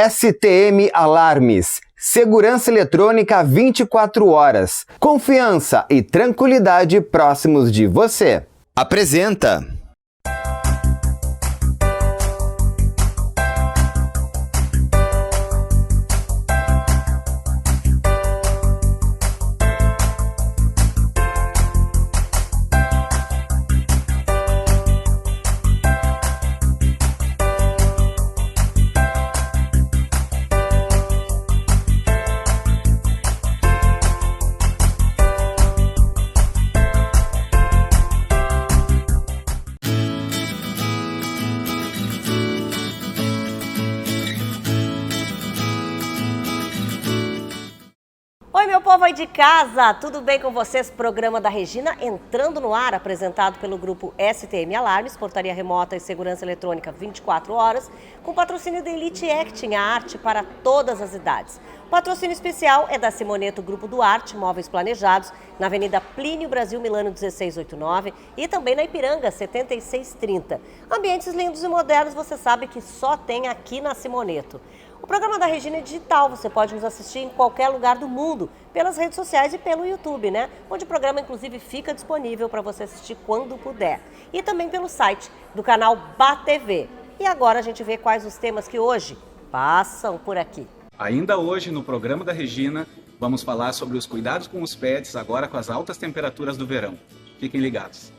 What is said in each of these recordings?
STM Alarmes. Segurança eletrônica 24 horas. Confiança e tranquilidade próximos de você. Apresenta. Oi, meu povo aí de casa, tudo bem com vocês? Programa da Regina entrando no ar, apresentado pelo grupo STM Alarmes, portaria remota e segurança eletrônica 24 horas, com patrocínio da Elite Acting, a arte para todas as idades. O patrocínio especial é da Simoneto Grupo Duarte, móveis planejados, na Avenida Plínio Brasil Milano 1689 e também na Ipiranga 7630. Ambientes lindos e modernos, você sabe que só tem aqui na Simoneto. O programa da Regina é digital, você pode nos assistir em qualquer lugar do mundo, pelas redes sociais e pelo YouTube, né? Onde o programa, inclusive, fica disponível para você assistir quando puder. E também pelo site do canal BATV. E agora a gente vê quais os temas que hoje passam por aqui. Ainda hoje, no programa da Regina, vamos falar sobre os cuidados com os pets, agora com as altas temperaturas do verão. Fiquem ligados.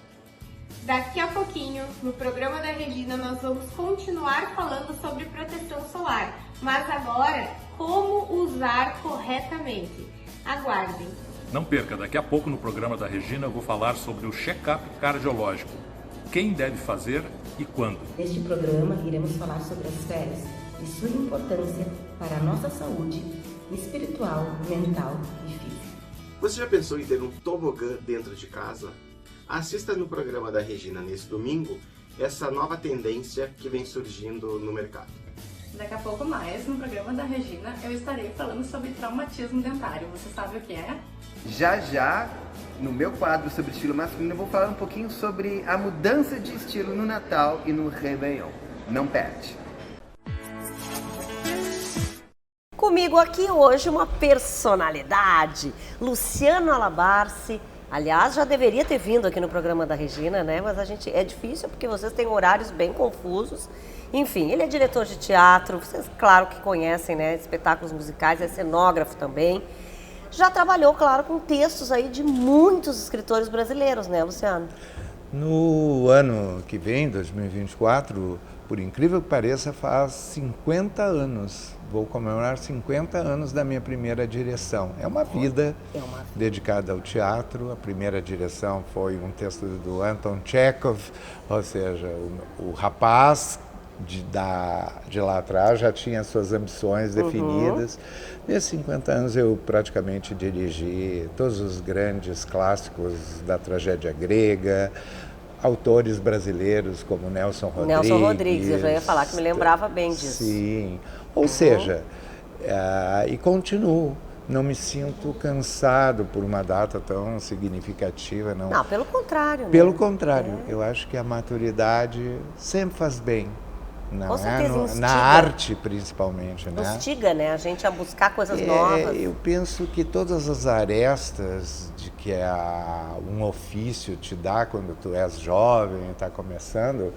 Daqui a pouquinho, no programa da Regina, nós vamos continuar falando sobre proteção solar. Mas agora, como usar corretamente? Aguardem! Não perca, daqui a pouco no programa da Regina eu vou falar sobre o check-up cardiológico. Quem deve fazer e quando? Neste programa iremos falar sobre as férias e sua importância para a nossa saúde espiritual, mental e física. Você já pensou em ter um tobogã dentro de casa? Assista no programa da Regina nesse domingo essa nova tendência que vem surgindo no mercado. Daqui a pouco mais, no programa da Regina, eu estarei falando sobre traumatismo dentário. Você sabe o que é? Já, no meu quadro sobre estilo masculino, eu vou falar um pouquinho sobre a mudança de estilo no Natal e no Réveillon. Não perde! Comigo aqui hoje uma personalidade, Luciano Alabarce. Aliás, já deveria ter vindo aqui no programa da Regina, né? Mas é difícil porque vocês têm horários bem confusos. Enfim, ele é diretor de teatro, vocês claro que conhecem, né? Espetáculos musicais, é cenógrafo também. Já trabalhou, claro, com textos aí de muitos escritores brasileiros, né, Luciano? No ano que vem, 2024, por incrível que pareça, faz 50 anos. Vou comemorar 50 anos da minha primeira direção. É uma vida dedicada ao teatro. A primeira direção foi um texto do Anton Chekhov, ou seja, o rapaz de lá atrás já tinha suas ambições definidas. Nesses 50 anos eu praticamente dirigi todos os grandes clássicos da tragédia grega, autores brasileiros como Nelson Rodrigues. Nelson Rodrigues, eu já ia falar que me lembrava bem disso. Sim, ou seja, e continuo. Não me sinto cansado por uma data tão significativa. Não, pelo contrário. Pelo contrário, eu acho que a maturidade sempre faz bem. Com certeza, instiga. Na arte, principalmente. Instiga, né? A gente a buscar coisas novas. Eu penso que todas as arestas de que um ofício te dá quando tu és jovem, está começando,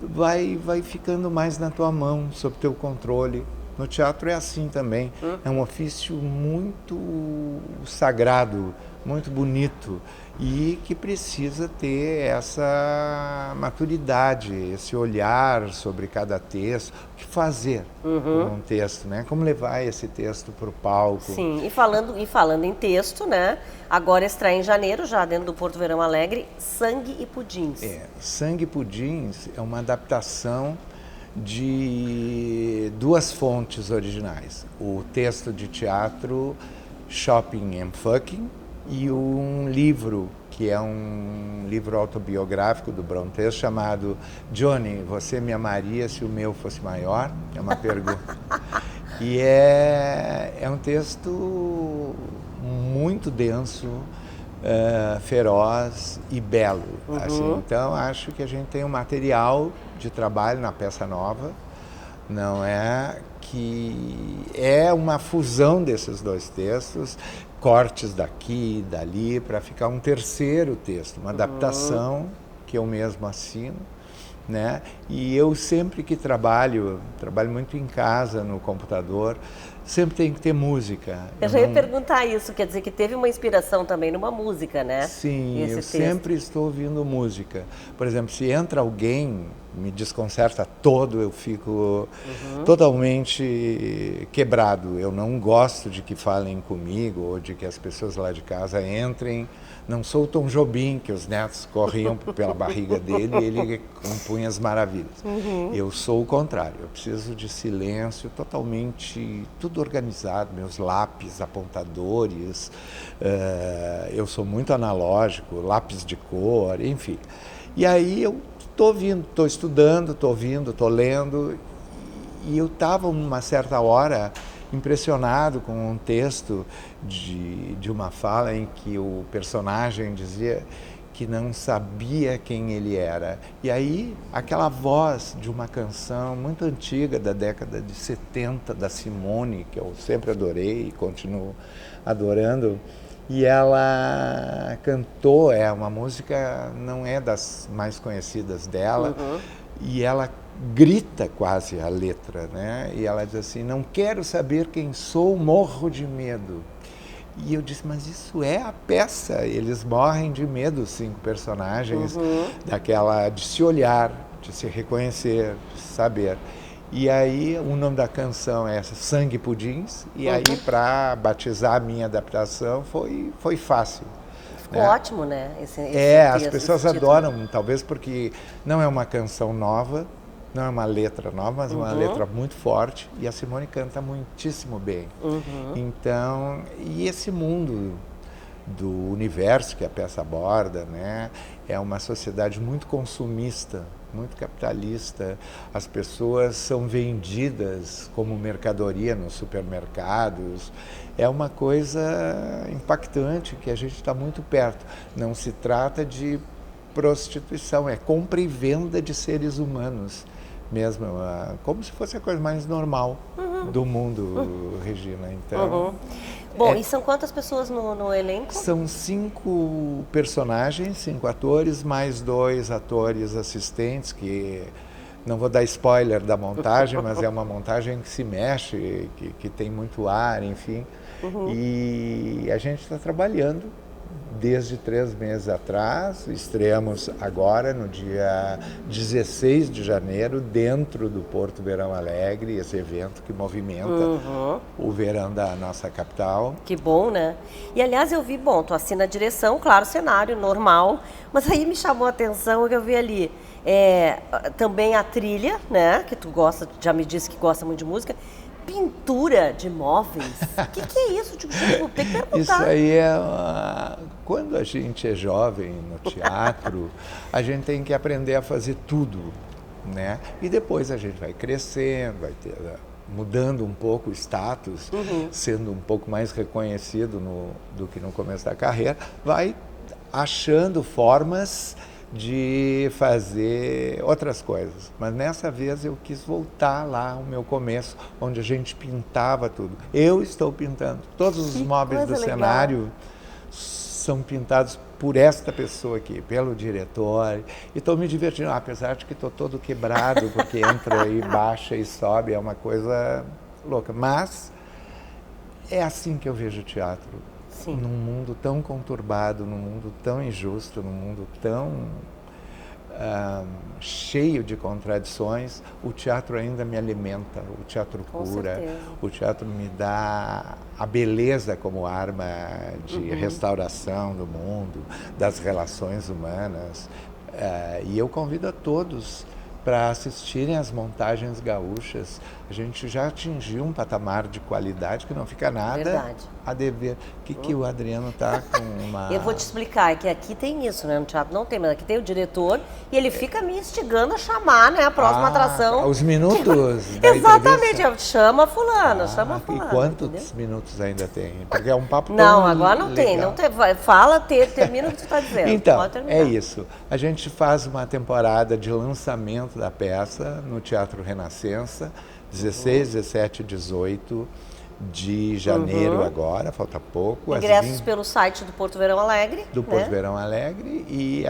vai ficando mais na tua mão, sob teu controle. No teatro é assim também. É um ofício muito sagrado, muito bonito e que precisa ter essa maturidade, esse olhar sobre cada texto, o que fazer com um texto, né? Como levar esse texto para o palco. Sim, e falando em texto, né? Agora estreia em janeiro, já dentro do Porto Verão Alegre, Sangue e Pudins. Sangue e Pudins é uma adaptação de duas fontes originais. O texto de teatro Shopping and Fucking e um livro, que é um livro autobiográfico do Brontë, chamado Johnny, você me amaria se o meu fosse maior? É uma pergunta. E é um texto muito denso, feroz e belo. Assim. Então, acho que a gente tem um material de trabalho na peça nova, não é? que é uma fusão desses dois textos, cortes daqui e dali, para ficar um terceiro texto, uma adaptação que eu mesmo assino, né? E eu sempre que trabalho muito em casa, no computador, sempre tem que ter música. Eu já ia perguntar isso, quer dizer que teve uma inspiração também numa música, né? Sim, esse eu texto. sempre estou ouvindo música. Por exemplo, se entra alguém, me desconcerta todo, eu fico totalmente quebrado. Eu não gosto de que falem comigo ou de que as pessoas lá de casa entrem. Não sou o Tom Jobim, que os netos corriam pela barriga dele e ele compunha as maravilhas. Eu sou o contrário, eu preciso de silêncio, totalmente, tudo organizado, meus lápis, apontadores, eu sou muito analógico, lápis de cor, enfim. E aí eu estou ouvindo, estou estudando, estou ouvindo, estou lendo, e eu estava, uma certa hora, impressionado com um texto de uma fala em que o personagem dizia que não sabia quem ele era. E aí, aquela voz de uma canção muito antiga, da década de 70, da Simone, que eu sempre adorei e continuo adorando, e ela cantou, uma música, não é das mais conhecidas dela, e ela grita quase a letra, né? E ela diz assim: não quero saber quem sou, morro de medo. E eu disse, mas isso é a peça, eles morrem de medo, os 5 personagens, daquela, de se olhar, de se reconhecer, de saber. E aí o nome da canção é Sangue Pudins, e aí para batizar a minha adaptação foi fácil. Ficou ótimo, né? Esse as pessoas adoram, talvez porque não é uma canção nova, não é uma letra nova, mas uma letra muito forte, e a Simone canta muitíssimo bem. Então, e esse mundo do universo que a peça aborda, né, é uma sociedade muito consumista, muito capitalista. As pessoas são vendidas como mercadoria nos supermercados. É uma coisa impactante que a gente está muito perto. Não se trata de prostituição, é compra e venda de seres humanos mesmo, como se fosse a coisa mais normal do mundo, Regina. Então, bom, e são quantas pessoas no elenco? São 5 personagens, 5 atores, mais 2 atores assistentes, que não vou dar spoiler da montagem, mas é uma montagem que se mexe, que tem muito ar, enfim. E a gente está trabalhando desde 3 meses atrás, estreamos agora no dia 16 de janeiro, dentro do Porto Verão Alegre, esse evento que movimenta o verão da nossa capital. Que bom, né? E aliás eu vi, tu assina a direção, claro, cenário normal, mas aí me chamou a atenção que eu vi ali também a trilha, né? Que tu gosta, já me disse que gosta muito de música. Pintura de móveis? O que é isso? Tipo, vou ter que perguntar. Isso aí quando a gente é jovem no teatro, a gente tem que aprender a fazer tudo, né? E depois a gente vai crescendo, vai mudando um pouco o status, sendo um pouco mais reconhecido do que no começo da carreira, vai achando formas de fazer outras coisas. Mas nessa vez eu quis voltar lá ao meu começo, onde a gente pintava tudo. Eu estou pintando. Todos os móveis do cenário são pintados por esta pessoa aqui, pelo diretor. E estou me divertindo, apesar de que estou todo quebrado, porque entra e baixa e sobe, é uma coisa louca. Mas é assim que eu vejo o teatro. Sim. Num mundo tão conturbado, num mundo tão injusto, num mundo tão cheio de contradições, o teatro ainda me alimenta, o teatro cura, o teatro me dá a beleza como arma de restauração do mundo, das relações humanas. E eu convido a todos para assistirem às montagens gaúchas. A gente já atingiu um patamar de qualidade que não fica nada a dever. O que o Adriano está com uma... Eu vou te explicar, é que aqui tem isso, né? No teatro não tem, mas aqui tem o diretor e ele fica me instigando a chamar, né? A próxima atração. Os minutos da exatamente, chama fulano, chama fulano. E quantos minutos ainda tem? Porque é um papo não, agora não legal. Tem, não tem. Fala, termina o que você está dizendo. Então, é isso. A gente faz uma temporada de lançamento da peça no Teatro Renascença. 16, 17, 18 de janeiro agora, falta pouco. Ingressos pelo site do Porto Verão Alegre. Do Porto Verão Alegre e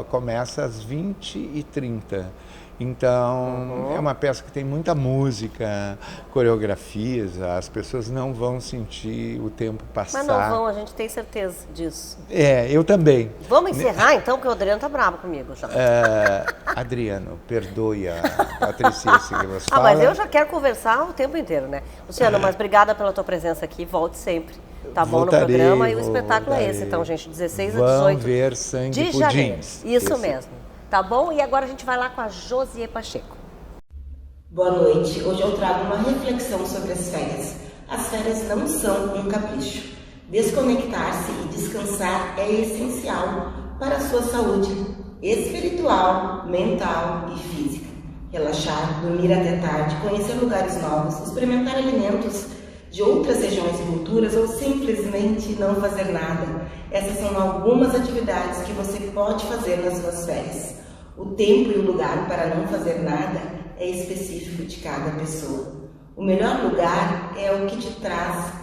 começa às 20h30. Então, é uma peça que tem muita música, coreografias, as pessoas não vão sentir o tempo passar. Mas não vão, a gente tem certeza disso. Eu também. Vamos encerrar então, porque o Adriano tá bravo comigo já. Adriano, perdoe a Patrícia que você fala. Mas eu já quero conversar o tempo inteiro, né? Luciano, mas obrigada pela tua presença aqui, volte sempre. Tá bom no programa e o espetáculo é esse, então, gente, 16 a 18 Vão ver Sangue de janeiro. Pudins. Isso mesmo. Tá bom? E agora a gente vai lá com a Josie Pacheco. Boa noite. Hoje eu trago uma reflexão sobre as férias. As férias não são um capricho. Desconectar-se e descansar é essencial para a sua saúde espiritual, mental e física. Relaxar, dormir até tarde, conhecer lugares novos, experimentar alimentos de outras regiões e culturas ou simplesmente não fazer nada. Essas são algumas atividades que você pode fazer nas suas férias. O tempo e o lugar para não fazer nada é específico de cada pessoa. O melhor lugar é o que te traz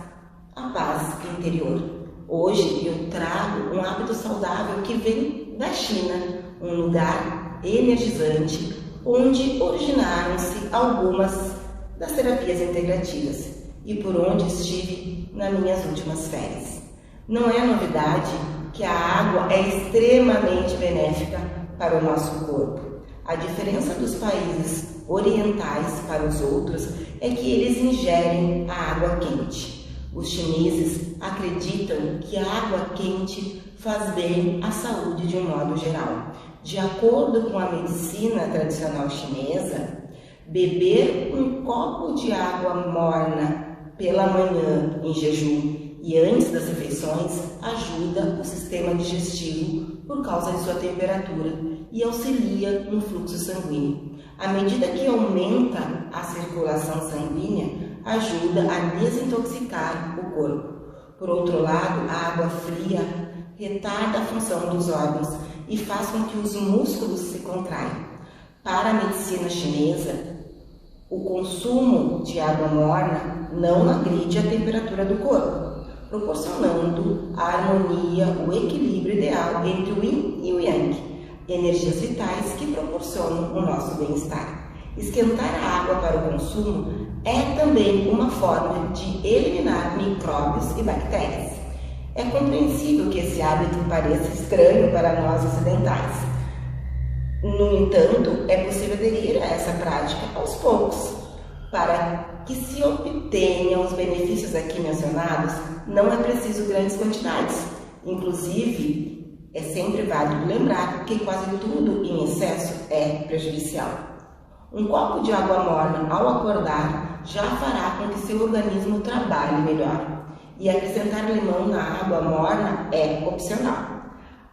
a paz interior. Hoje eu trago um hábito saudável que vem da China, um lugar energizante onde originaram-se algumas das terapias integrativas e por onde estive nas minhas últimas férias. Não é novidade que a água é extremamente benéfica para o nosso corpo. A diferença dos países orientais para os outros é que eles ingerem a água quente. Os chineses acreditam que a água quente faz bem à saúde de um modo geral. De acordo com a medicina tradicional chinesa, beber um copo de água morna pela manhã em jejum e antes das refeições ajuda o sistema digestivo por causa de sua temperatura e auxilia no fluxo sanguíneo. À medida que aumenta a circulação sanguínea, ajuda a desintoxicar o corpo. Por outro lado, a água fria retarda a função dos órgãos e faz com que os músculos se contraiam. Para a medicina chinesa, o consumo de água morna não agride a temperatura do corpo, proporcionando a harmonia, o equilíbrio ideal entre o Yin e o Yang, energias vitais que proporcionam o nosso bem-estar. Esquentar a água para o consumo é também uma forma de eliminar micróbios e bactérias. É compreensível que esse hábito pareça estranho para nós ocidentais. No entanto, é possível aderir a essa prática aos poucos. Para que se obtenham os benefícios aqui mencionados, não é preciso grandes quantidades. Inclusive, é sempre válido lembrar que quase tudo em excesso é prejudicial. Um copo de água morna ao acordar já fará com que seu organismo trabalhe melhor. E acrescentar limão na água morna é opcional.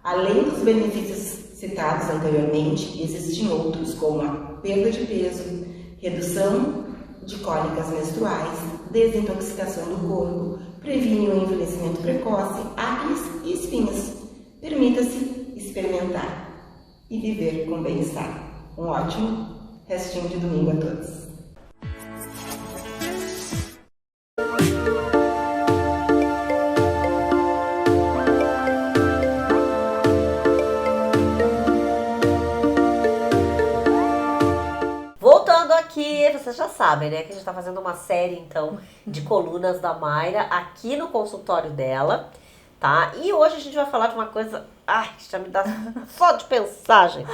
Além dos benefícios citados anteriormente, existem outros como a perda de peso, redução de cólicas menstruais, desintoxicação do corpo, previne o envelhecimento precoce, acne e espinhas. Permita-se experimentar e viver com bem-estar. Um ótimo restinho de domingo a todos. Aqui, vocês já sabem, né, que a gente tá fazendo uma série, então, de colunas da Mayra aqui no consultório dela, tá? E hoje a gente vai falar de uma coisa, já me dá só de pensar, gente.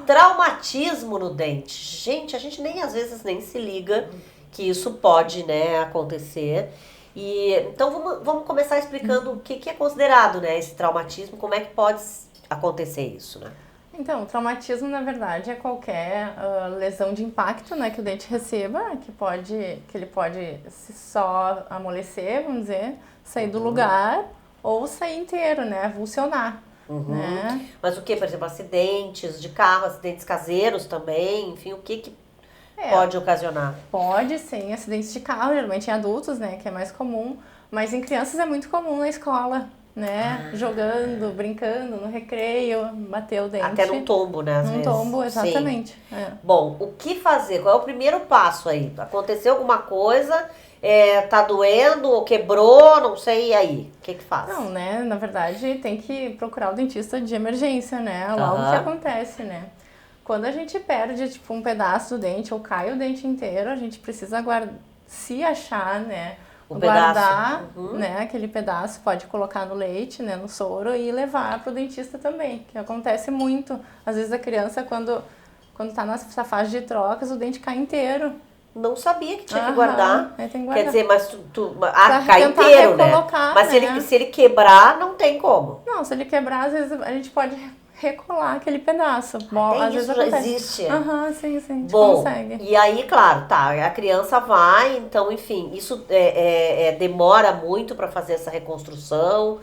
Traumatismo no dente. Gente, a gente nem às vezes nem se liga que isso pode, né, acontecer. E então vamos começar explicando o que é considerado, né, esse traumatismo, como é que pode acontecer isso, né? Então, o traumatismo, na verdade, é qualquer lesão de impacto, né, que o dente receba, que ele pode só amolecer, vamos dizer, sair do lugar ou sair inteiro, né, avulsionar. Né? Mas o que, por exemplo, acidentes de carro, acidentes caseiros também, enfim, o que pode ocasionar? Pode, sim, acidentes de carro, geralmente em adultos, né, que é mais comum, mas em crianças é muito comum na escola. né? Jogando, brincando no recreio, bater o dente. Até num tombo, né? Às vezes. Tombo, exatamente. Bom, o que fazer? Qual é o primeiro passo aí? Aconteceu alguma coisa, tá doendo ou quebrou, não sei, e aí? O que faz? Não, né? Na verdade, tem que procurar o dentista de emergência, né? Logo que acontece, né? Quando a gente perde, tipo, um pedaço do dente ou cai o dente inteiro, a gente precisa se achar, né? Guardar, né, aquele pedaço, pode colocar no leite, né, no soro e levar para o dentista também, que acontece muito. Às vezes a criança, quando tá nessa fase de trocas, o dente cai inteiro. Não sabia que tinha que guardar. Tem que guardar. Quer dizer, mas cai inteiro, né? Mas né? se ele quebrar, não tem como. Não, se ele quebrar, às vezes a gente pode recolar aquele pedaço. Bom, às vezes já acontece. existe. Sim, a gente Bom, consegue. E aí, claro, a criança vai, então, enfim, isso demora muito para fazer essa reconstrução,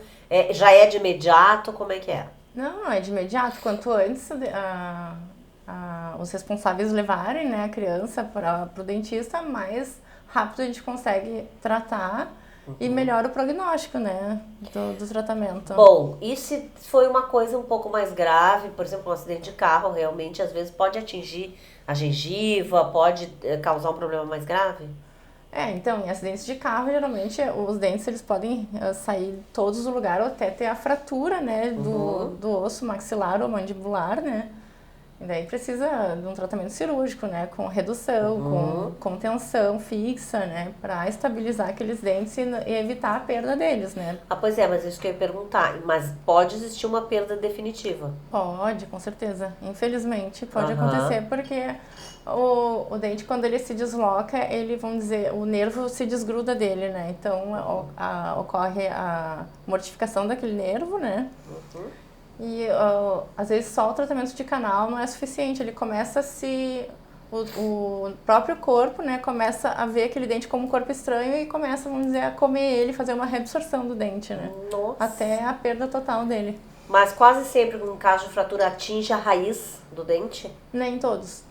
já é de imediato, como é que é? Não é de imediato, quanto antes os responsáveis levarem, né, a criança para o dentista, mais rápido a gente consegue tratar. E melhora o prognóstico, né, do tratamento. Bom, e se foi uma coisa um pouco mais grave, por exemplo, um acidente de carro, realmente, às vezes pode atingir a gengiva, pode causar um problema mais grave? Então, em acidentes de carro, geralmente, os dentes, eles podem sair todos do lugar ou até ter a fratura, né, do osso maxilar ou mandibular, né. E daí precisa de um tratamento cirúrgico, né, com redução, com contenção fixa, né, para estabilizar aqueles dentes e evitar a perda deles, né. Pois é, mas isso que eu ia perguntar, mas pode existir uma perda definitiva? Pode, com certeza. Infelizmente pode acontecer, porque o dente, quando ele se desloca, vamos dizer, o nervo se desgruda dele, né, então ocorre a mortificação daquele nervo, né. E às vezes só o tratamento de canal não é suficiente, ele começa o próprio corpo, né, começa a ver aquele dente como um corpo estranho e começa, vamos dizer, a comer ele, fazer uma reabsorção do dente, né, até a perda total dele. Mas quase sempre, no caso de fratura, atinge a raiz do dente? Nem todos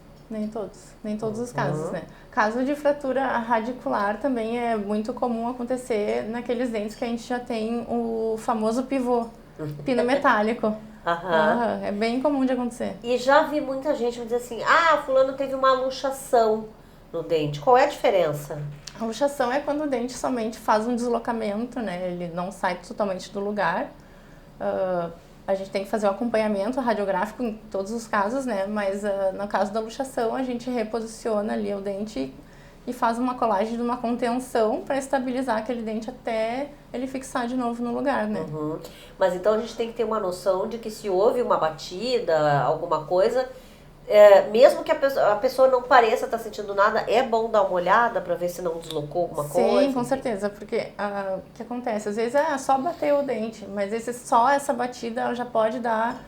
os casos, né. Caso de fratura radicular também é muito comum acontecer naqueles dentes que a gente já tem o famoso pivô. Pino metálico. É bem comum de acontecer. E já vi muita gente me dizer assim, fulano teve uma luxação no dente. Qual é a diferença? A luxação é quando o dente somente faz um deslocamento, né? Ele não sai totalmente do lugar. A gente tem que fazer um acompanhamento radiográfico em todos os casos, né? Mas no caso da luxação, a gente reposiciona ali o dente e faz uma colagem de uma contenção para estabilizar aquele dente até ele fixar de novo no lugar, né? Mas então a gente tem que ter uma noção de que se houve uma batida, alguma coisa, mesmo que a pessoa não pareça estar sentindo nada, é bom dar uma olhada para ver se não deslocou alguma coisa? Sim, com certeza, porque o que acontece? Às vezes só bater o dente, mas só essa batida ela já pode dar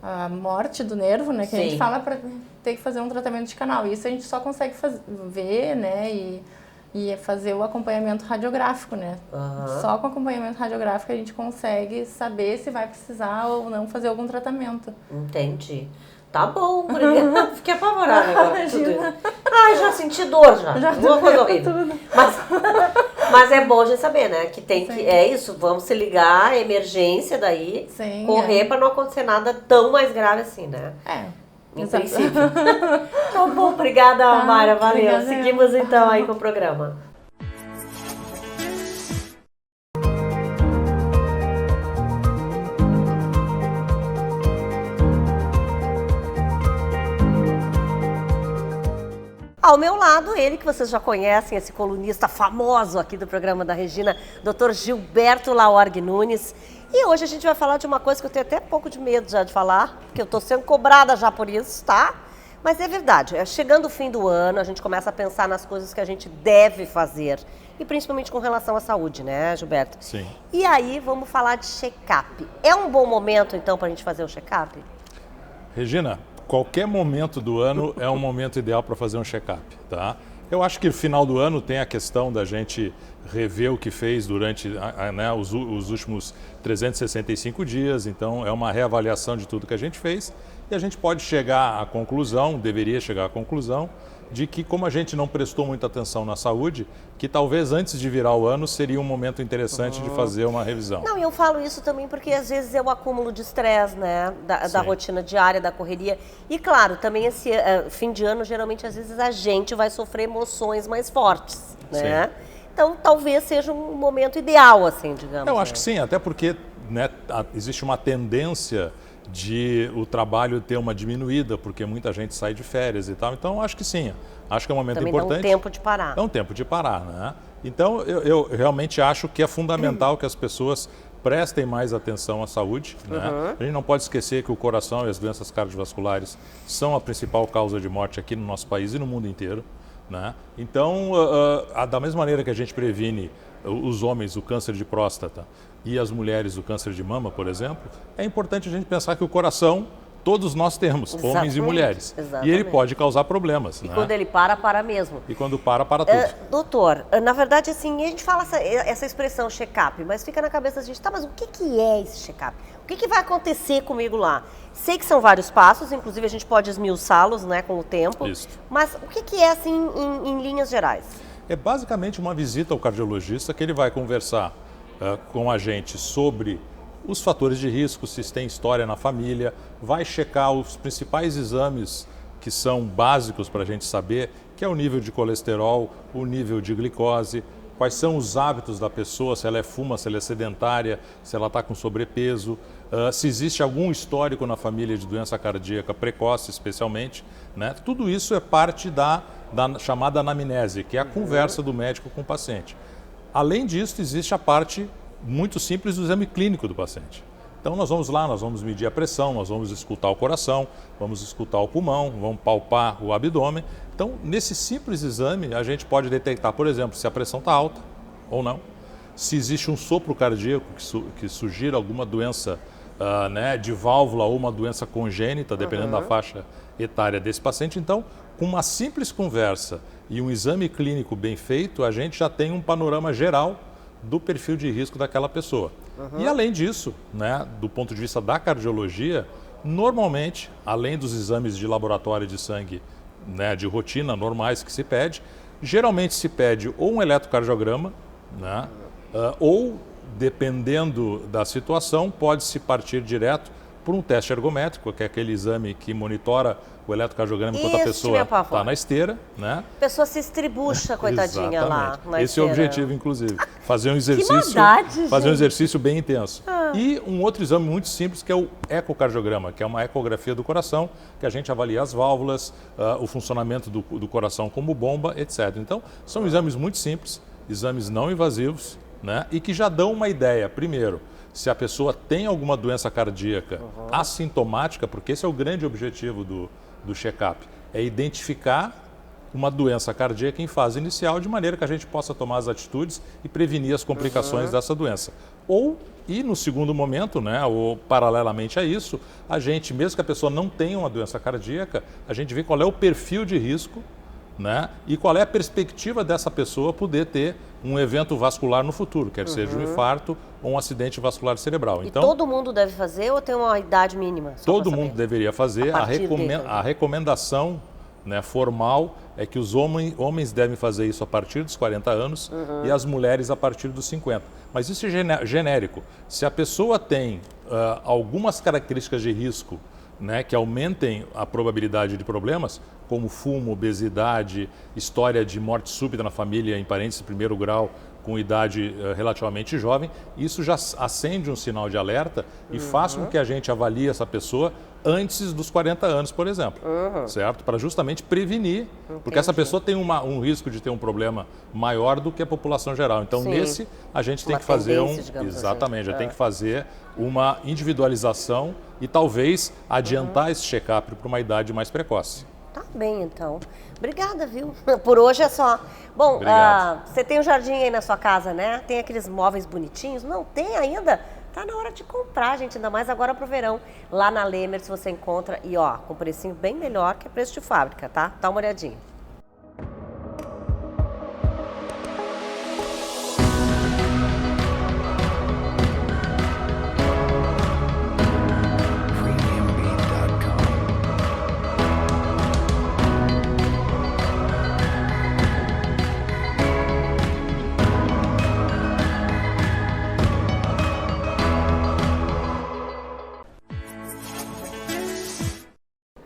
a morte do nervo, né? Que a gente fala para ter que fazer um tratamento de canal. Isso a gente só consegue ver, né? E fazer o acompanhamento radiográfico, né? Só com o acompanhamento radiográfico a gente consegue saber se vai precisar ou não fazer algum tratamento. Entendi. Tá bom, obrigada. Fiquei apavorada agora. Já senti dor já. Uma coisa horrível. Mas é bom a gente saber, né? Que tem que. É isso, vamos se ligar, emergência daí, correr para não acontecer nada tão mais grave assim, né? Em princípio. Tá bom, obrigada, Mayra, valeu. Obrigada. Seguimos então aí com o programa. Ao meu lado, ele que vocês já conhecem, esse colunista famoso aqui do programa da Regina, Dr. Gilberto Laorgue Nunes. E hoje a gente vai falar de uma coisa que eu tenho até um pouco de medo já de falar, porque eu estou sendo cobrada já por isso, tá? Mas é verdade, chegando o fim do ano, a gente começa a pensar nas coisas que a gente deve fazer. E principalmente com relação à saúde, né, Gilberto? Sim. E aí, vamos falar de check-up. É um bom momento, então, para a gente fazer o check-up? Regina, qualquer momento do ano é um momento ideal para fazer um check-up, tá? Eu acho que no final do ano tem a questão da gente rever o que fez durante né, os últimos 365 dias, então é uma reavaliação de tudo que a gente fez e a gente pode chegar à conclusão, deveria chegar à conclusão, de que como a gente não prestou muita atenção na saúde, que talvez antes de virar o ano seria um momento interessante de fazer uma revisão. Não, eu falo isso também porque às vezes é o acúmulo de estresse, né, da rotina diária, da correria. E claro, também esse fim de ano, geralmente às vezes a gente vai sofrer emoções mais fortes, né? Sim. Então talvez seja um momento ideal, assim, digamos. Eu acho que sim, até porque né, existe uma tendência de o trabalho ter uma diminuída, porque muita gente sai de férias e tal. Então, acho que sim. Acho que é um momento importante. Também dá um tempo de parar. É um tempo de parar, né? Então, eu realmente acho que é fundamental que as pessoas prestem mais atenção à saúde. Né? A gente não pode esquecer que o coração e as doenças cardiovasculares são a principal causa de morte aqui no nosso país e no mundo inteiro. Né? Então, da mesma maneira que a gente previne os homens o câncer de próstata e as mulheres o câncer de mama, por exemplo, é importante a gente pensar que o coração todos nós temos, exatamente, homens e mulheres. Exatamente. E ele pode causar problemas. E quando ele para mesmo. E quando para tudo. Doutor, na verdade, assim, a gente fala essa expressão check-up, mas fica na cabeça da gente, tá, mas o que é esse check-up? O que vai acontecer comigo lá? Sei que são vários passos, inclusive a gente pode esmiuçá-los, né, com o tempo. Isso. Mas o que é, assim, em linhas gerais? É basicamente uma visita ao cardiologista que ele vai conversar com a gente sobre os fatores de risco, se tem história na família, vai checar os principais exames que são básicos para a gente saber, que é o nível de colesterol, o nível de glicose, quais são os hábitos da pessoa, se ela fuma, se ela é sedentária, se ela está com sobrepeso, se existe algum histórico na família de doença cardíaca precoce, especialmente. Né? Tudo isso é parte da chamada anamnese, que é a conversa do médico com o paciente. Além disso, existe a parte muito simples do exame clínico do paciente. Então nós vamos lá, nós vamos medir a pressão, nós vamos escutar o coração, vamos escutar o pulmão, vamos palpar o abdômen. Então, nesse simples exame, a gente pode detectar, por exemplo, se a pressão está alta ou não, se existe um sopro cardíaco que sugira alguma doença né, de válvula ou uma doença congênita, dependendo da faixa etária desse paciente. Então, com uma simples conversa e um exame clínico bem feito, a gente já tem um panorama geral do perfil de risco daquela pessoa. E além disso, né, do ponto de vista da cardiologia, normalmente, além dos exames de laboratório de sangue, né, de rotina normais que se pede, geralmente se pede ou um eletrocardiograma, né, ou, dependendo da situação, pode-se partir direto por um teste ergométrico, que é aquele exame que monitora o eletrocardiograma enquanto a pessoa está na esteira. Né? A pessoa se estribucha, coitadinha, lá na Esse esteira. é o objetivo, inclusive. Fazer um exercício, que maldade, fazer um exercício bem intenso. E um outro exame muito simples, que é o ecocardiograma, que é uma ecografia do coração, que a gente avalia as válvulas, o funcionamento do coração como bomba, etc. Então, são exames muito simples, exames não invasivos, né? E que já dão uma ideia, primeiro, se a pessoa tem alguma doença cardíaca assintomática, porque esse é o grande objetivo do check-up, é identificar uma doença cardíaca em fase inicial, de maneira que a gente possa tomar as atitudes e prevenir as complicações dessa doença. E no segundo momento, né, ou paralelamente a isso, a gente, mesmo que a pessoa não tenha uma doença cardíaca, a gente vê qual é o perfil de risco, né, e qual é a perspectiva dessa pessoa poder ter um evento vascular no futuro, quer seja um infarto ou um acidente vascular cerebral. E então, todo mundo deve fazer ou tem uma idade mínima? Todo mundo deveria fazer. A recomendação, né, formal é que os homens devem fazer isso a partir dos 40 anos e as mulheres a partir dos 50. Mas isso é genérico. Se a pessoa tem algumas características de risco, né, que aumentem a probabilidade de problemas, como fumo, obesidade, história de morte súbita na família em parentes de primeiro grau com idade relativamente jovem, isso já acende um sinal de alerta e faz com que a gente avalie essa pessoa antes dos 40 anos, por exemplo, certo? Para justamente prevenir, porque essa pessoa tem um risco de ter um problema maior do que a população geral. Então, nesse, a gente tem que fazer exatamente, já tem que fazer uma individualização e talvez adiantar esse check-up para uma idade mais precoce. Tá bem, então. Obrigada, viu? Por hoje é só. Bom, você tem um jardim aí na sua casa, né? Tem aqueles móveis bonitinhos? Não tem ainda? Tá na hora de comprar, gente, ainda mais agora pro verão. Lá na Lemers você encontra, e ó, com precinho bem melhor que preço de fábrica, tá? Dá uma olhadinha.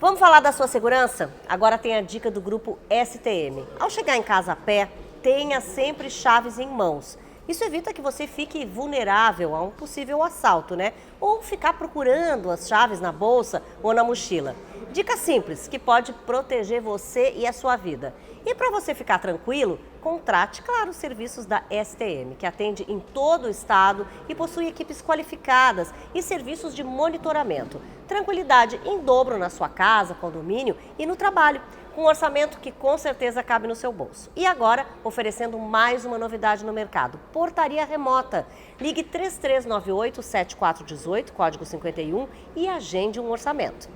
Vamos falar da sua segurança? Agora tem a dica do grupo STM. Ao chegar em casa a pé, tenha sempre chaves em mãos. Isso evita que você fique vulnerável a um possível assalto, né? Ou ficar procurando as chaves na bolsa ou na mochila. Dica simples que pode proteger você e a sua vida. E para você ficar tranquilo, contrate, claro, os serviços da STM, que atende em todo o estado e possui equipes qualificadas e serviços de monitoramento. Tranquilidade em dobro na sua casa, condomínio e no trabalho, com um orçamento que com certeza cabe no seu bolso. E agora, oferecendo mais uma novidade no mercado, portaria remota. Ligue 3398-7418, código 51, e agende um orçamento.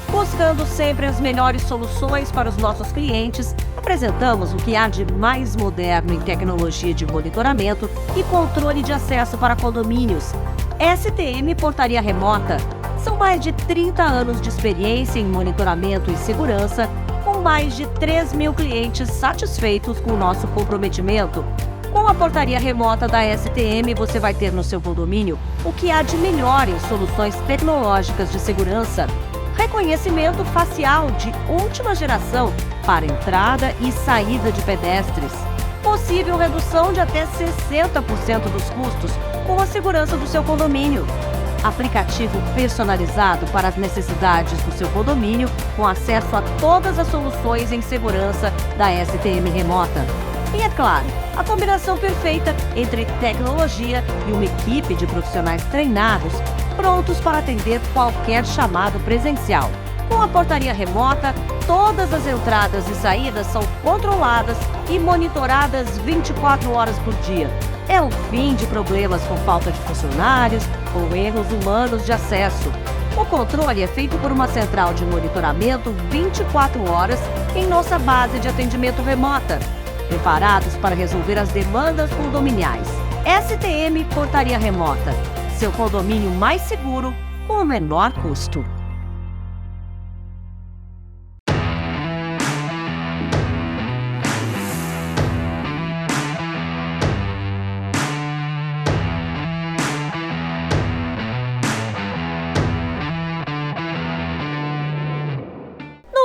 Buscando sempre as melhores soluções para os nossos clientes, apresentamos o que há de mais moderno em tecnologia de monitoramento e controle de acesso para condomínios. STM Portaria Remota. São mais de 30 anos de experiência em monitoramento e segurança, com mais de 3 mil clientes satisfeitos com o nosso comprometimento. Com a portaria remota da STM, você vai ter no seu condomínio o que há de melhor em soluções tecnológicas de segurança. Reconhecimento facial de última geração para entrada e saída de pedestres. Possível redução de até 60% dos custos com a segurança do seu condomínio. Aplicativo personalizado para as necessidades do seu condomínio, com acesso a todas as soluções em segurança da STM Remota. E é claro, a combinação perfeita entre tecnologia e uma equipe de profissionais treinados, prontos para atender qualquer chamado presencial. Com a portaria remota, todas as entradas e saídas são controladas e monitoradas 24 horas por dia. É o fim de problemas com falta de funcionários ou erros humanos de acesso. O controle é feito por uma central de monitoramento 24 horas em nossa base de atendimento remota, preparados para resolver as demandas condominiais. STM Portaria Remota, seu condomínio mais seguro com o menor custo.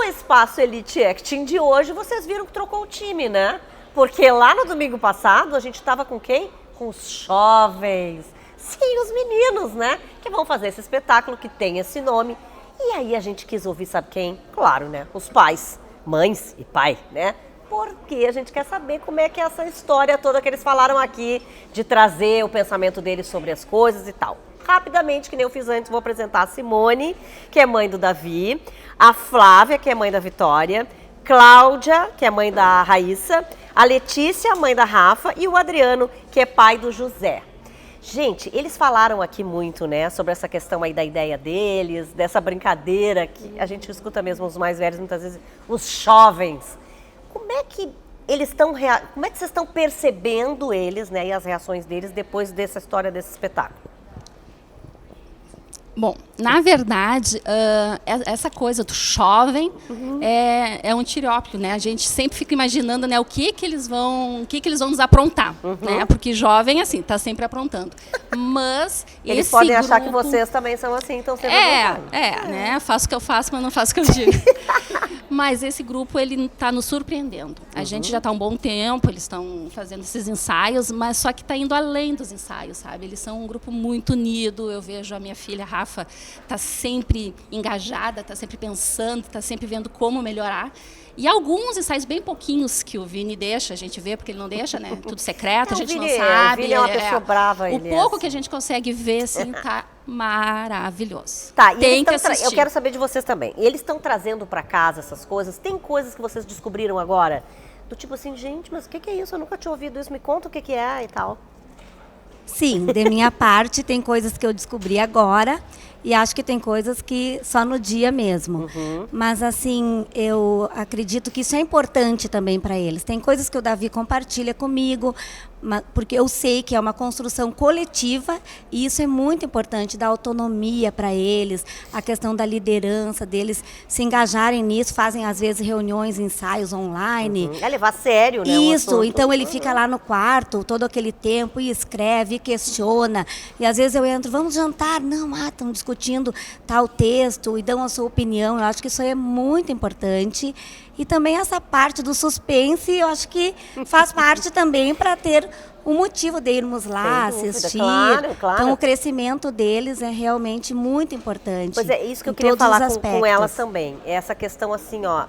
Espaço Elite Acting de hoje, vocês viram que trocou o time, né? Porque lá no domingo passado a gente estava com quem? Com os jovens. Sim, os meninos, né? Que vão fazer esse espetáculo que tem esse nome. E aí a gente quis ouvir, sabe quem? Claro, né? Os pais, mães e pai, né? Porque a gente quer saber como é que é essa história toda que eles falaram aqui, de trazer o pensamento deles sobre as coisas e tal. Rapidamente, que nem eu fiz antes, vou apresentar a Simone, que é mãe do Davi, a Flávia, que é mãe da Vitória, Cláudia, que é mãe da Raíssa, a Letícia, mãe da Rafa, e o Adriano, que é pai do José. Gente, eles falaram aqui muito, né, sobre essa questão aí da ideia deles, dessa brincadeira que a gente escuta mesmo os mais velhos, muitas vezes, os jovens. Como é que eles estão, como é que vocês estão percebendo eles, né, e as reações deles depois dessa história desse espetáculo? Bom, na verdade, essa coisa do jovem é um estereótipo, né? A gente sempre fica imaginando, né, o que eles vão nos aprontar, né? Porque jovem, assim, tá sempre aprontando. Mas eles podem achar que vocês também são assim, então sempre né? Faço o que eu faço, mas não faço o que eu digo. Mas esse grupo, ele está nos surpreendendo. A gente já está há um bom tempo, eles estão fazendo esses ensaios, mas só que está indo além dos ensaios, sabe? Eles são um grupo muito unido. Eu vejo a minha filha, Rafa, está sempre engajada, está sempre pensando, está sempre vendo como melhorar. E alguns ensaios bem pouquinhos que o Vini deixa, a gente vê, porque ele não deixa, né? Tudo secreto, a gente não sabe. O Vini é uma pessoa brava. O pouco que a gente consegue ver, assim, tá maravilhoso. Tá, e eu quero saber de vocês também. Eles estão trazendo para casa essas coisas? Tem coisas que vocês descobriram agora? Do tipo assim, gente, mas o que é isso? Eu nunca tinha ouvido isso, me conta o que é e tal. Sim, de minha parte, tem coisas que eu descobri agora e acho que tem coisas que só no dia mesmo. Mas, assim, eu acredito que isso é importante também para eles. Tem coisas que o Davi compartilha comigo, porque eu sei que é uma construção coletiva e isso é muito importante, dar autonomia para eles, a questão da liderança deles se engajarem nisso, fazem às vezes reuniões, ensaios online. É levar a sério, né? Isso, então ele fica lá no quarto todo aquele tempo e escreve, e questiona, e às vezes eu entro, vamos jantar? Não, estão discutindo discutindo tal texto e dão a sua opinião. Eu acho que isso aí é muito importante. E também essa parte do suspense, eu acho que faz parte também para ter o motivo de irmos lá assistir. Claro. Então, o crescimento deles é realmente muito importante. Pois é, isso que eu queria falar com elas também. Essa questão assim, ó,